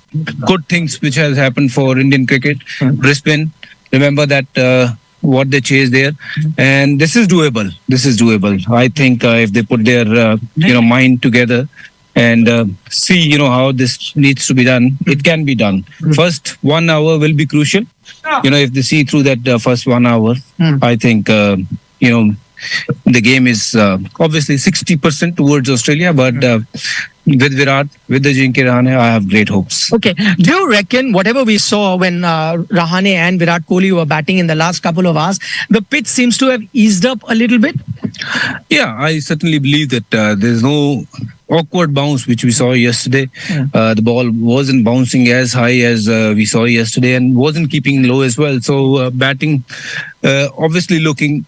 good things which has happened for Indian cricket. Brisbane, remember that what they chased there, and this is doable. This is doable. I think if they put their mind together and see how this needs to be done, it can be done. First 1 hour will be crucial. If they see through that first 1 hour, I think the game is obviously 60% towards Australia, but with Virat, with the Ajinkya Rahane, I have great hopes. Okay. Do you reckon whatever we saw when Rahane and Virat Kohli were batting in the last couple of hours, the pitch seems to have eased up a little bit? Yeah, I certainly believe that there's no awkward bounce which we saw yesterday. The ball wasn't bouncing as high as we saw yesterday and wasn't keeping low as well. So batting obviously looking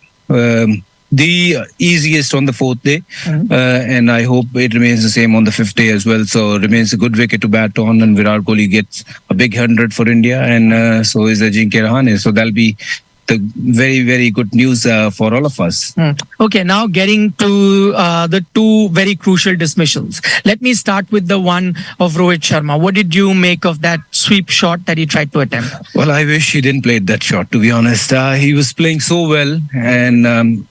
the easiest on the fourth day, and I hope it remains the same on the fifth day as well. So remains a good wicket to bat on, and Virat Kohli gets a big 100 for India, and so is Ajinkya Rahane. So that'll be the very, very good news for all of us. Okay, now getting to the two very crucial dismissals. Let me start with the one of Rohit Sharma. What did you make of that sweep shot that he tried to attempt? Well, I wish he didn't play that shot, to be honest. He was playing so well, and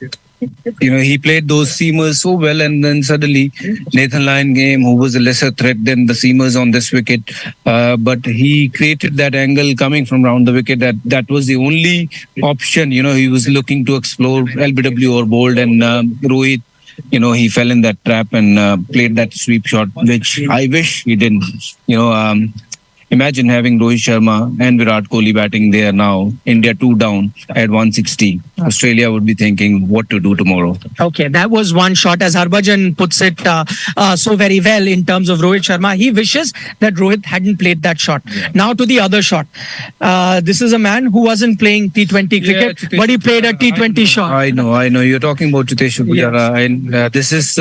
he played those seamers so well, and then suddenly Nathan Lyon came, who was a lesser threat than the seamers on this wicket, but he created that angle coming from around the wicket. That was the only option. He was looking to explore LBW or bowled, and Rohit, he fell in that trap and played that sweep shot, which I wish he didn't. Imagine having Rohit Sharma and Virat Kohli batting there now. India 2 down at 160. Australia would be thinking what to do tomorrow. Okay, that was one shot. As Harbhajan puts it so very well in terms of Rohit Sharma, he wishes that Rohit hadn't played that shot. Yeah. Now to the other shot. This is a man who wasn't playing T20 cricket, but he played a T20 shot. I know. You're talking about Cheteshwar Pujara, and this is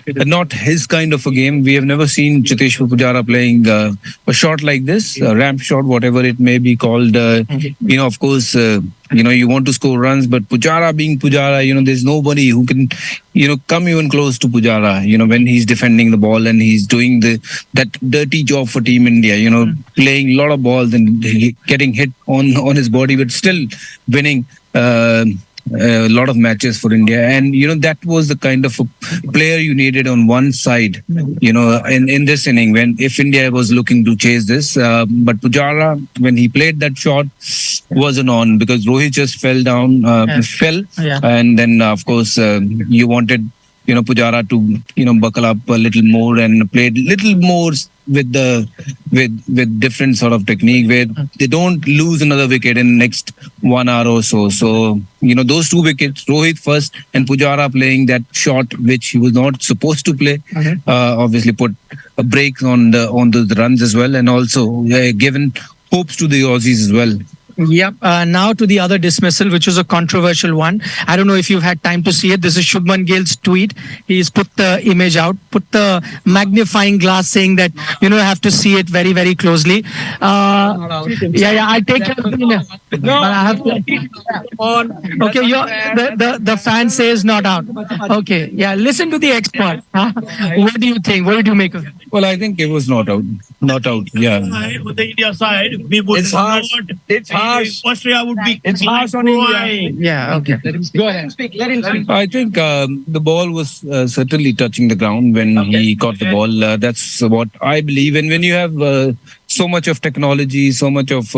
not his kind of a game. We have never seen Cheteshwar Pujara playing a shot like this, a ramp shot, whatever it may be called. Of course, you want to score runs, but Pujara being Pujara, there's nobody who can, come even close to Pujara, when he's defending the ball and he's doing that dirty job for Team India, playing a lot of balls and getting hit on his body, but still winning a lot of matches for India. And that was the kind of a player you needed on one side, in this inning, when if India was looking to chase this, but Pujara, when he played that shot, wasn't on, because Rohit just fell down, and then of course you wanted Pujara to buckle up a little more and played little more with different sort of technique, where they don't lose another wicket in the next 1 hour or so. So those 2 wickets, Rohit first and Pujara playing that shot which he was not supposed to play, obviously put a break on the runs as well, and also given hopes to the Aussies as well. Yep. Now to the other dismissal, which was a controversial one. I don't know if you've had time to see it. This is Shubman Gill's tweet. He's put the image out, put the magnifying glass, saying that, you have to see it very, very closely. I take care of it. But I have to. Okay, the fan says not out. Okay, listen to the expert. What do you think? What did you make of it? Well, I think it was not out. Not out, yeah. On the India side, we would It's harsh. Austria would be. It's harsh on India. Yeah, okay. Go ahead. Let him speak. I think the ball was certainly touching the ground when he caught the ball. That's what I believe. And when you have so much of technology, so much of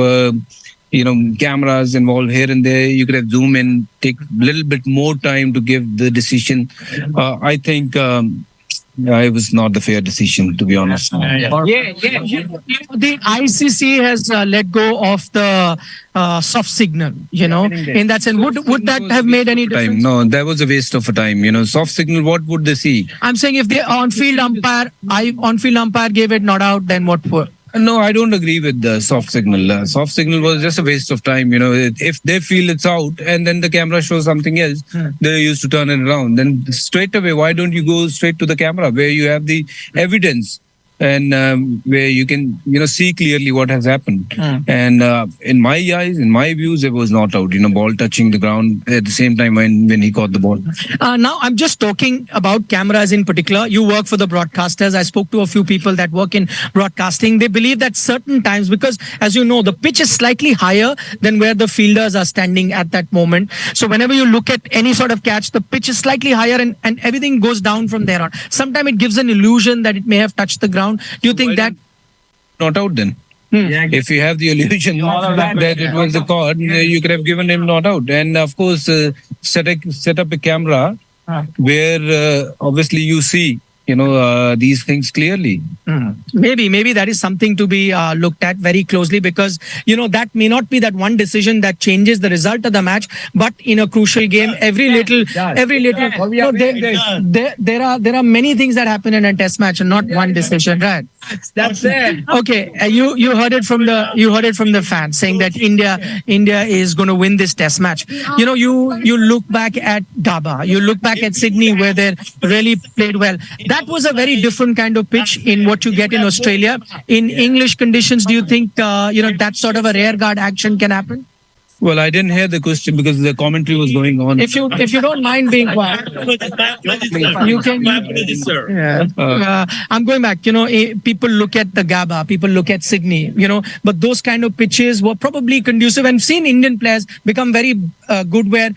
cameras involved here and there, you could have zoom in, take a little bit more time to give the decision. I think it was not the fair decision, to be honest. The ICC has let go of the soft signal, in that sense. Would that have made any difference? No, that was a waste of a time. Soft signal, what would they see? I'm saying if the on-field umpire gave it not out, then what for? No, I don't agree with the soft signal. Soft signal was just a waste of time. If they feel it's out and then the camera shows something else, they used to turn it around. Then straight away, why don't you go straight to the camera where you have the evidence and where you can, see clearly what has happened. And in my eyes, in my views, it was not out. Ball touching the ground at the same time when he caught the ball. Now, I'm just talking about cameras in particular. You work for the broadcasters. I spoke to a few people that work in broadcasting. They believe that certain times, because as you know, the pitch is slightly higher than where the fielders are standing at that moment. So whenever you look at any sort of catch, the pitch is slightly higher and everything goes down from there on. Sometimes it gives an illusion that it may have touched the ground. Do you think that? Not out then. If you have the illusion that it was a cord, you could have given him not out. And of course, set up a camera where obviously you see these things clearly. Maybe that is something to be looked at very closely, because that may not be that one decision that changes the result of the match, but in a crucial game, every little there are many things that happen in a test match and not one decision, right? That's it. Okay, you heard it from the fans saying that India is going to win this test match. You look back at Dhaba, you look back at Sydney, where they really played well. That was a very different kind of pitch in what you get in Australia. In English conditions, do you think that sort of a rear guard action can happen? Well, I didn't hear the question because the commentary was going on. If you don't mind being quiet, you can. sir. Yeah. I'm going back. People look at the Gabba, people look at Sydney. But those kind of pitches were probably conducive, and seen Indian players become very good where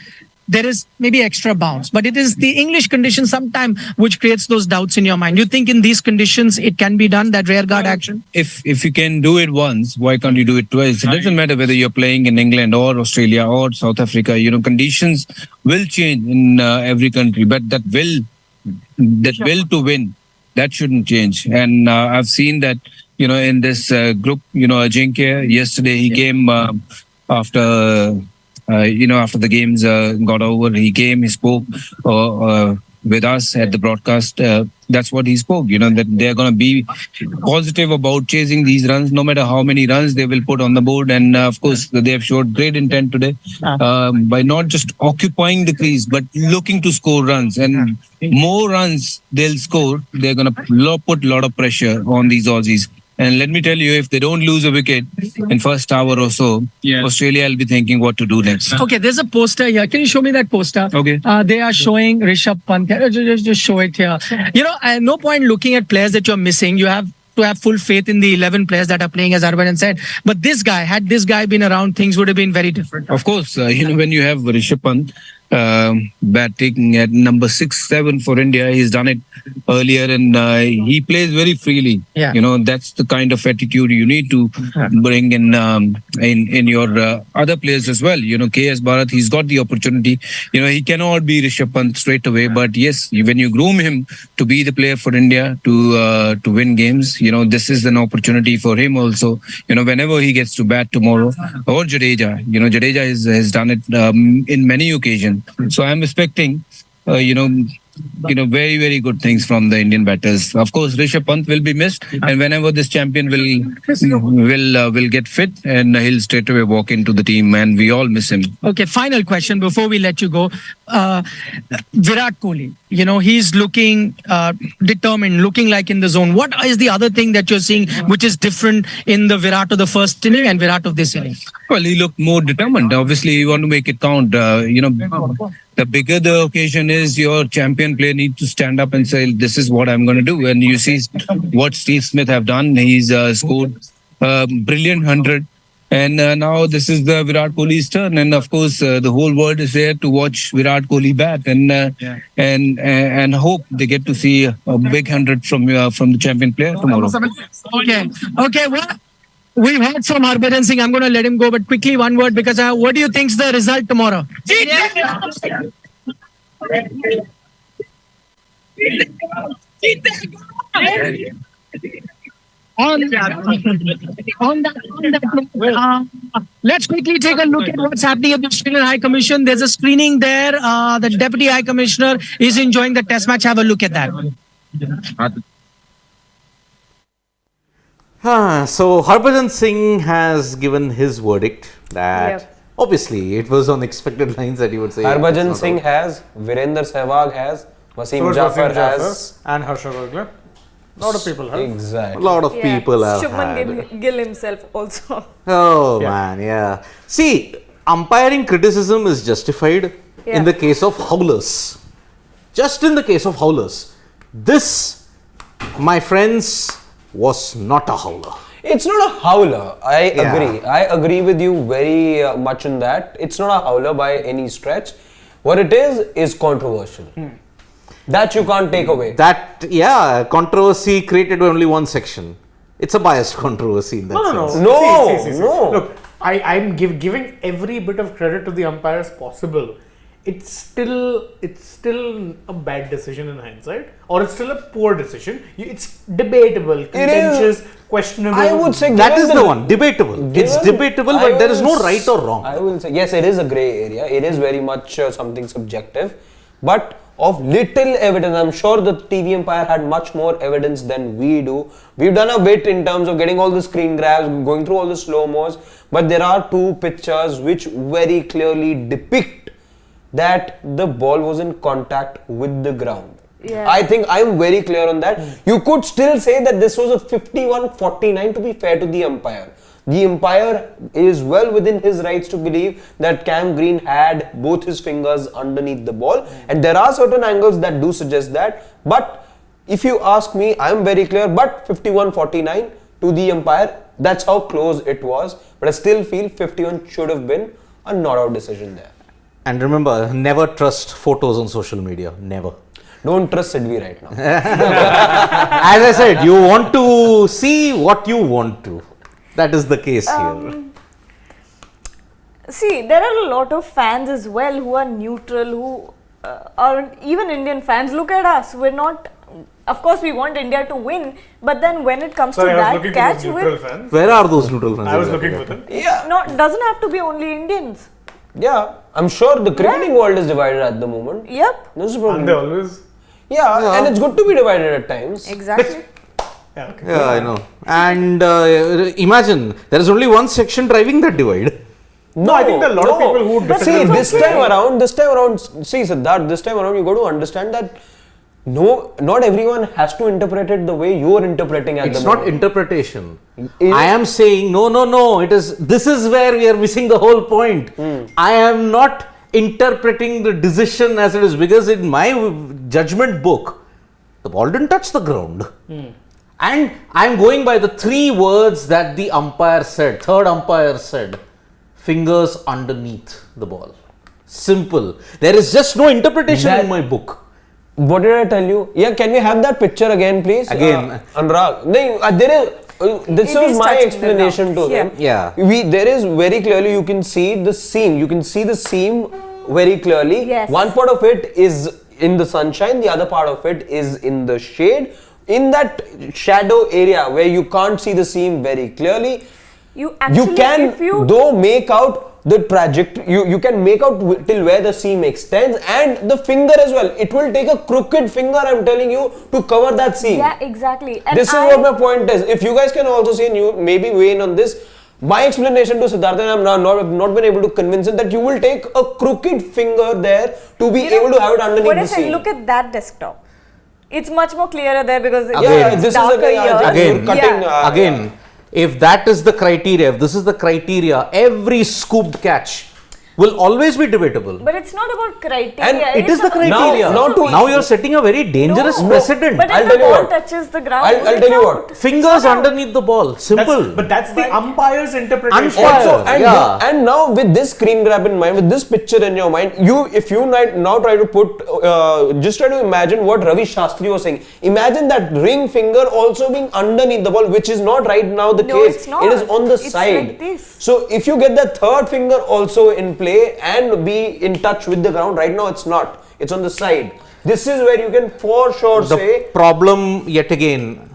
there is maybe extra bounce, but it is the English conditions sometimes which creates those doubts in your mind. You think in these conditions it can be done, that rear guard action? If you can do it once, why can't you do it twice? It doesn't matter whether you're playing in England or Australia or South Africa. Conditions will change in every country, but that will to win, that shouldn't change. And I've seen that in this group, Ajinkya yesterday he came after. After the games got over, he came, he spoke with us at the broadcast. That's what he spoke, that they're going to be positive about chasing these runs, no matter how many runs they will put on the board. And of course, they have showed great intent today by not just occupying the crease, but looking to score runs. And more runs they'll score, they're going to put a lot of pressure on these Aussies. And let me tell you, if they don't lose a wicket in first hour or so, Australia will be thinking what to do next. Okay, there's a poster here. Can you show me that poster? Okay. They are showing Rishabh Pant. Just show it here. No point looking at players that you're missing. You have to have full faith in the 11 players that are playing, as Harbhajan said. But had this guy been around, things would have been very different. Of course, when you have Rishabh Pant batting at number 6-7 for India, he's done it earlier, and he plays very freely. Yeah. That's the kind of attitude you need to bring in your other players as well. KS Bharat, he's got the opportunity. He cannot be Rishabh Pant straight away, but yes, when you groom him to be the player for India to win games, this is an opportunity for him also. Whenever he gets to bat tomorrow, or Jadeja, Jadeja has done it in many occasions. So I'm expecting, very, very good things from the Indian batters. Of course, Rishabh Pant will be missed, and whenever this champion will get fit, and he'll straight away walk into the team, and we all miss him. Okay, final question before we let you go. Virat Kohli, he's looking determined, looking like in the zone. What is the other thing that you're seeing which is different in the Virat of the first inning and Virat of this inning? Well, he looked more determined. Obviously, you want to make it count. The bigger the occasion is, your champion player needs to stand up and say, this is what I'm going to do. And you see what Steve Smith have done. He's scored brilliant 100. And now this is the Virat Kohli's turn. And of course, the whole world is there to watch Virat Kohli bat and hope they get to see a big 100 from the champion player tomorrow. Okay. Well, we've heard from Harbhajan Singh. I'm going to let him go, but quickly one word, because what do you think is the result tomorrow? Let's quickly take a look at what's happening at the Australian High Commission. There's a screening there. The Deputy High Commissioner is enjoying the test match. Have a look at that. So Harbhajan Singh has given his verdict that obviously it was on expected lines that you would say. Harbhajan Singh has, Virender Sehwag has, Wasim Jafar has, and Harsha Vargla. A lot of people have. Exactly. A lot of people have Shubman Gill himself also. Man. See, umpiring criticism is justified in the case of howlers. Just in the case of howlers. This, my friends, was not a howler. It's not a howler. I agree. I agree with you very much on that. It's not a howler by any stretch. What it is controversial. That you can't take away. Controversy created by only one section. It's a biased controversy in that sense. No. See. Look, I'm giving every bit of credit to the umpires possible. It's still a bad decision in hindsight, or it's still a poor decision. It's debatable, contentious, questionable. I would say that is the one. Debatable. It's debatable, but there is no right or wrong. I will say yes. It is a grey area. It is very much something subjective, but of little evidence. I'm sure the TV umpire had much more evidence than we do. We've done a bit in terms of getting all the screen grabs, going through all the slow-mos, but there are two pictures which very clearly depict that the ball was in contact with the ground. I think I'm very clear on that. You could still say that this was a 51-49 to be fair to the umpire. The umpire is well within his rights to believe that Cam Green had both his fingers underneath the ball, and there are certain angles that do suggest that. But if you ask me, I am very clear. But 51-49 to the umpire. That's how close it was. But I still feel 51 should have been a not-out decision there. And remember, never trust photos on social media. Never. Don't trust Sidvi right now. As I said, you want to see what you want to. That is the case here. See, there are a lot of fans as well who are neutral, who are even Indian fans. Look at us. We're not. Of course, we want India to win, but then when it comes to that catch, Where are those neutral fans? I was looking for them. Yeah. No, doesn't have to be only Indians. Yeah, I'm sure the cricketing world is divided at the moment. Yep. No problem. And they always. Yeah, and it's good to be divided at times. Exactly. Yeah, okay. Yeah, I know. And imagine, there is only one section driving that divide. No, I think there are a lot of people who But see, this time around, see Siddharth, this time around you got to understand that no, not everyone has to interpret it the way you are interpreting at the It's moment. not interpretation. I am saying, no, this is where we are missing the whole point. I am not interpreting the decision as it is, because in my judgment book, the ball didn't touch the ground. And I am going by the three words that the umpire said, third umpire said, fingers underneath the ball. Simple. There is just no interpretation in my book. What did I tell you? Yeah, can we have that picture again, please? Again. Anurag. This was my explanation to them. Yeah. There is very clearly, you can see the seam. You can see the seam very clearly. Yes. One part of it is in the sunshine, the other part of it is in the shade. In that shadow area where you can't see the seam very clearly, You actually, can though make out the trajectory, you can make out till where the seam extends, and the finger as well. It will take a crooked finger, I'm telling you, to cover that seam. Yeah, exactly. And This is what my point is. If you guys can also see and you maybe weigh in on this, my explanation to Siddhartha, and I'm not been able to convince him that you will take a crooked finger there to be able to have it underneath what I the said, seam. look at that desktop. It's much more clearer there because this darker is Again, if that is the criteria, if this is the criteria, every scooped catch will always be debatable. But it's not about criteria. And It is the criteria. Now you're setting a very dangerous precedent. But if the ball touches the ground, I'll tell you what. Fingers underneath the ball. Simple. But that's the umpire's interpretation. Umpire. And now with this screen grab in mind, with this picture in your mind, if you now try to put, just try to imagine what Ravi Shastri was saying. Imagine that ring finger also being underneath the ball, which is not right now the case. It's not. It is on the It's side. like this. So if you get that third finger also in play and be in touch with the ground, right now it's not. It's on the side. This is where you can for sure say. The problem yet again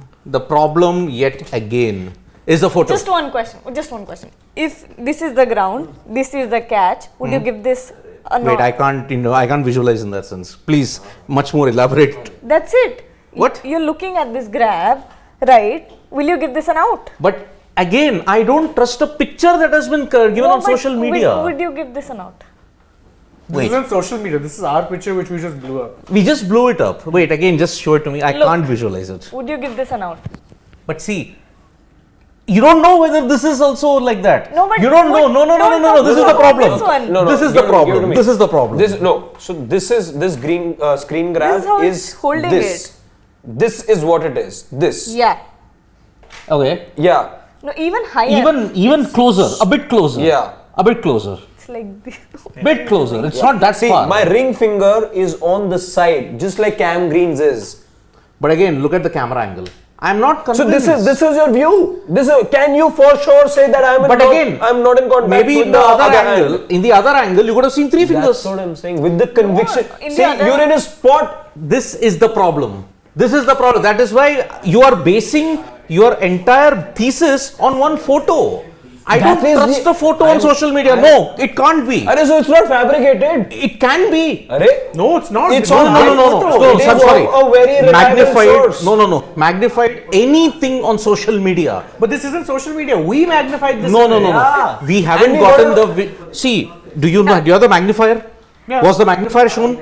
is the photo. Just one question. If this is the ground, this is the catch, would you give this a Wait, nod? I can't visualize in that sense. Please, much more elaborate. That's it. What? You're looking at this grab, right? Will you give this an out? But again, I don't trust a picture that has been given on but social media. Would you give this an out? This isn't social media. This is our picture which we just blew up. We just blew it up. Wait, again, just show it to me. I Look. can't visualize it. Would you give this an out? But see, you don't know whether this is also like that. No, but you don't know. No. This is the problem. This one. This is the problem. This is the problem. So this green screen grab This is how is it's holding this. This is what it is. This. Yeah. Okay. Yeah. No, even higher. Even closer. A bit closer. Yeah. A bit closer. It's like this. Bit closer. It's not that See, far. my ring finger is on the side, just like Cam Green's is. But again, look at the camera angle. I'm not convinced. So this is your view. Can you for sure say that I'm not in contact maybe with in the other angle. In the other angle, you could have seen three fingers. That's what I'm saying. With the conviction. in the See, other- you're in a spot. This is the problem. That is why you are basing your entire thesis on one photo. I That don't is trust the- the photo on social media. No, it can't be. So it's not fabricated. It can be. No, it's not. It's No, on no, my no, no, photo. no. It is I'm sorry. a very reliable Magnified. source. No. Magnified anything on social media. But this isn't social media. We magnified this. No. Yeah. We haven't And we gotten got see, do you have the magnifier? Yeah. Was the magnifier shown?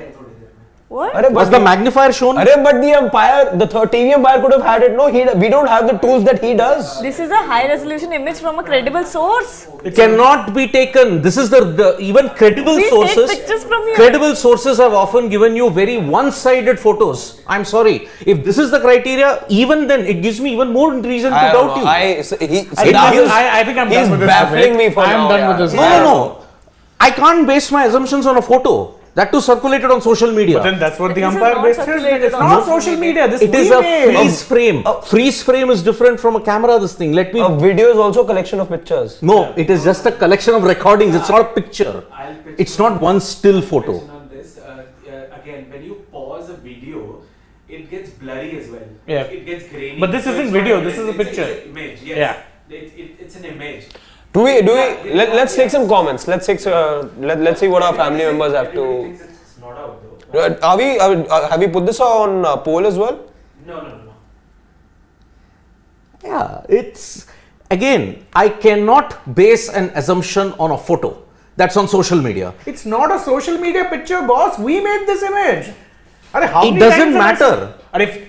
What? Was the magnifier shown? But the umpire, the TV umpire could have had it. No, we don't have the tools that he does. This is a high resolution image from a credible source. It cannot be taken. This is the even credible We sources. take pictures from here. Credible sources have often given you very one-sided photos. I'm sorry. If this is the criteria, even then it gives me even more reason to doubt you. I think I'm He's done with this. baffling me for I'm now, done yeah. with this. No. I can't base my assumptions on a photo. That too circulated on social media. But then that's what the This is umpire not based is. circulated It's on not social social media. This It is we a made. freeze frame. Freeze frame is different from a camera. This thing. Let me. A video is also a collection of pictures. No, it is just a collection of recordings. It's not a picture. It's not one still photo. On this, again, when you pause a video, it gets blurry as well. Yeah. It gets grainy. But this So isn't it's not video, an this is a image, it's picture. an image. Yes. Yeah. It's an image. Do we? Let's take some comments. Let's let's see what our family members have Everybody to. thinks it's not out though. Have we put this on poll as well? No. Yeah, it's again. I cannot base an assumption on a photo. That's on social media. It's not a social media picture, boss. We made this image. It doesn't matter.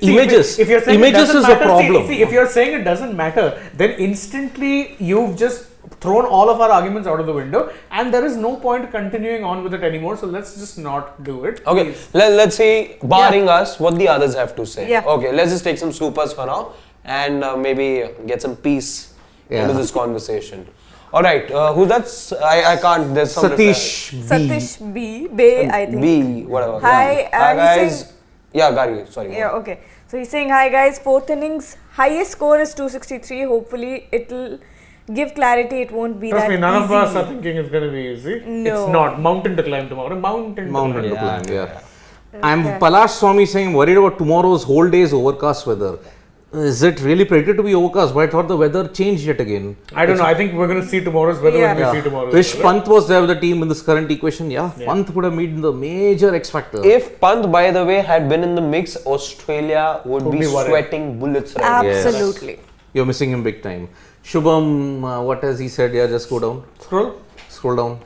Images. If you're saying Images it doesn't is a matter, problem. See, if you're saying it doesn't matter, then instantly you've just thrown all of our arguments out of the window, and there is no point continuing on with it anymore. So let's just not do it. Okay, please. let's see, barring us, what the others have to say. Yeah. Okay, let's just take some supers for now and maybe get some peace into this conversation. All right, who that's? I can't. There's some. Satish B. Satish B. Bay, I think. B. Whatever. Hi, Hi he's guys. saying- Yeah, Gary. Sorry. Yeah, okay. So he's saying, hi guys, fourth innings, highest score is 263. Hopefully it'll give clarity. It won't be Trust that me, none easy. of us are thinking it's going to be easy. No. It's not. Mountain to climb tomorrow. Mountain to To climb. climb, yeah. I'm Palash Swami saying worried about tomorrow's whole day's overcast weather. Is it really predicted to be overcast? But I thought the weather changed yet again. I don't know. I think we're going to see tomorrow's weather when Yeah. we see tomorrow's Wish weather. Pant was there with the team in this current equation. Yeah, Pant would have made the major X factor. If Pant, by the way, had been in the mix, Australia would be be worried. sweating bullets right now. Absolutely. You're missing him big time. Shubham, what has he said? Yeah, just go down. Scroll down.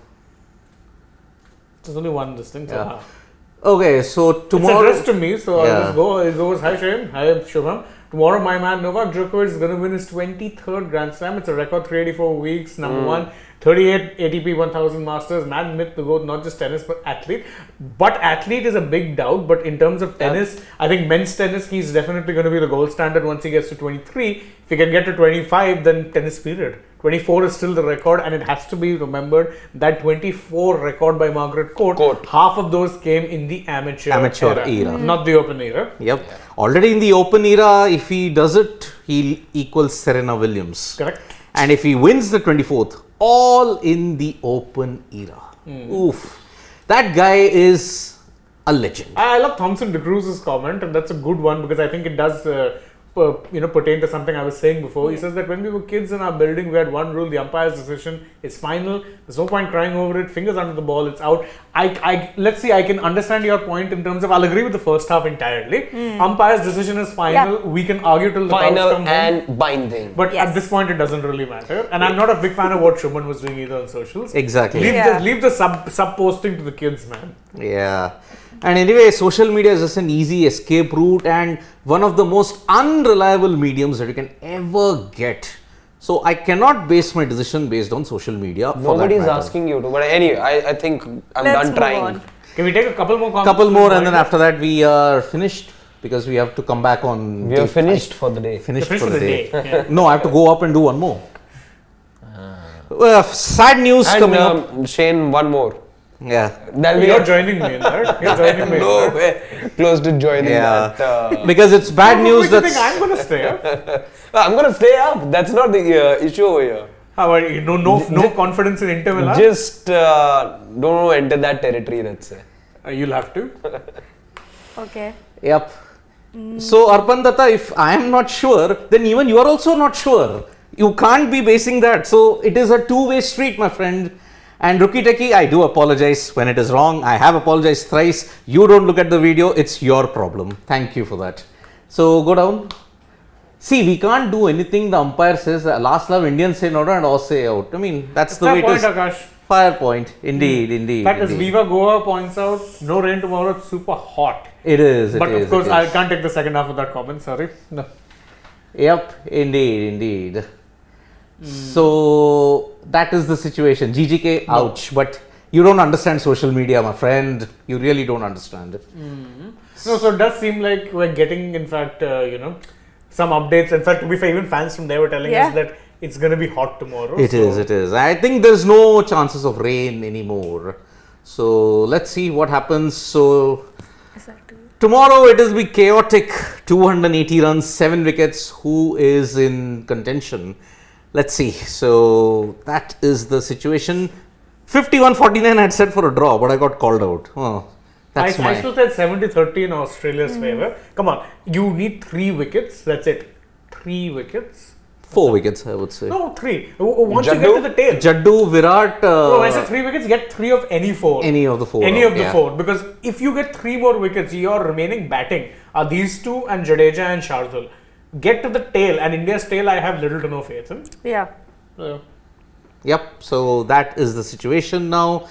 There's only one this thing. So Yeah. Okay, so tomorrow. It's addressed to me, so I'll Yeah. just go. It goes, hi Shane, hi Shubham. Tomorrow, my man Novak Djokovic is going to win his 23rd Grand Slam. It's a record 384 weeks, number one. 38 ATP 1000 Masters, man, myth, the GOAT, not just tennis, but athlete. But athlete is a big doubt, but in terms of tennis, I think men's tennis, he's definitely going to be the gold standard once he gets to 23. If he can get to 25, then tennis period. 24 is still the record, and it has to be remembered that 24 record by Margaret Court, half of those came in the amateur era. Not the open era. Yep. Already in the open era, if he does it, he'll equal Serena Williams. Correct. And if he wins the 24th, all in the open era. Oof. That guy is a legend. I love Thompson de Cruz's comment, and that's a good one because I think it does pertain to something I was saying before. He says that when we were kids in our building, we had one rule: the umpire's decision is final. There's no point crying over it. Fingers under the ball, it's out. Let's see. I can understand your point in terms of I'll agree with the first half entirely. Umpire's decision is final. Yeah. We can argue till the cows Final come home. and binding. But at this point, it doesn't really matter. And I'm not a big fan of what Shubman was doing either on socials. Exactly. Leave the sub posting to the kids, man. Yeah. And anyway, social media is just an easy escape route and one of the most unreliable mediums that you can ever get. So I cannot base my decision based on social media. Nobody's asking you to, but anyway, I think I'm Let's done move trying. on. Can we take a couple more comments? Couple more and then after that we are finished because we have to come back on. We are finished for the day. Finished Finish for the day. Yeah. No, I have to go up and do one more. Sad news coming up. And Shane, one more. Yeah. That'll be You're it. joining me in that. You're joining me in No that. way. Close to joining Yeah. that. Because it's bad news Which you that's. think I'm going to stay up? I'm gonna stay up. That's not the issue over here. How are you? No confidence in Inter Milan? Just don't enter that territory. That's it. You'll have to. Okay. Yep. So Arpan Datta, if I am not sure, then even you are also not sure. You can't be basing that. So it is a two-way street, my friend. And Rookie Techie, I do apologize when it is wrong. I have apologized thrice. You don't look at the video. It's your problem. Thank you for that. So go down. See, we can't do anything the umpire says. Last love, Indians say no and all say out. I mean, that's the way it Fair is. point, Akash. Fire point. Indeed, indeed. In fact, as indeed. Viva Goa points out, no rain tomorrow, it's super hot. It is. But it of course, it I is. can't take the second half of that comment, sorry. No. Yep, indeed, indeed. So that is the situation. GGK, ouch. But you don't understand social media, my friend. You really don't understand it. No, so it does seem like we're getting, in fact, some updates. In fact, to be fair, even fans from there were telling us that it's going to be hot tomorrow. It is. I think there's no chances of rain anymore. So let's see what happens. So tomorrow it will be chaotic. 280 runs, 7 wickets. Who is in contention? Let's see. So that is the situation. 51-49 I had set for a draw, but I got called out. Oh, I still said 70-30 in Australia's favour. Come on, you need 3 wickets. That's it. 3 wickets. 4 wickets, I would say. No, 3. Once you get to the tail. Jaddu, Virat. No, I said 3 wickets, get 3 of any 4. Any of the 4. Any of the 4. Because if you get 3 more wickets, your remaining batting are these 2 and Jadeja and Shardul. Get to the tail, and India's tail I have little to no faith in. Yeah. Yep, so that is the situation now.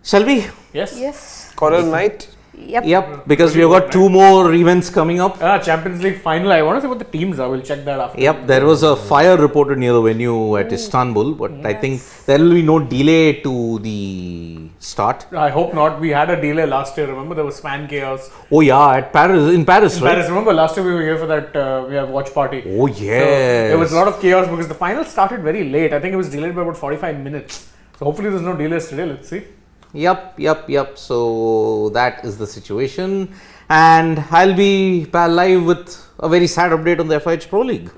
Shall we? Yes. Coral night. Yep. Because we have got 2 more events coming up. Champions League final. I want to see what the teams are. We'll check that after. Yep, there was a fire reported near the venue at Istanbul, but I think there will be no delay to the start. I hope not. We had a delay last year. Remember, there was fan chaos. Oh yeah, at Paris, in Paris, right? Paris. Remember, last year we were here for that we have watch party. Oh yes. So there was a lot of chaos because the final started very late. I think it was delayed by about 45 minutes. So hopefully there's no delays today. Let's see. Yep. So that is the situation, and I'll be live with a very sad update on the FIH Pro League.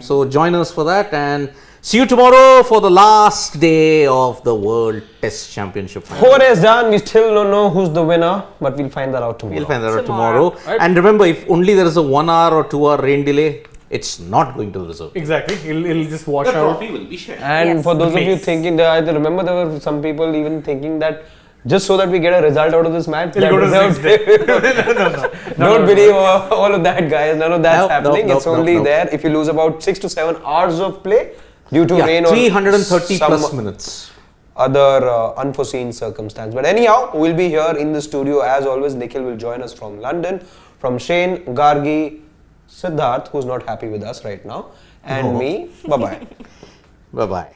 So join us for that, and see you tomorrow for the last day of the World Test Championship. 4 days done. We still don't know who's the winner, but we'll find that out tomorrow. We'll find that out tomorrow. Right. And remember, if only there is a 1 hour or 2 hour rain delay, it's not going to the reserve. Exactly. It'll just wash out. The trophy will be shared. And for those of you thinking that, I remember there were some people even thinking that just so that we get a result out of this match, it'll go to the next day. No. Don't believe all of that, guys. None of that's happening. It's only there if you lose about 6 to 7 hours of play due to rain or 330 plus minutes. Other unforeseen circumstance. But anyhow, we'll be here in the studio as always. Nikhil will join us from London, from Shane, Gargi, Siddharth, who's not happy with us right now, and me. Bye-bye. Bye-bye.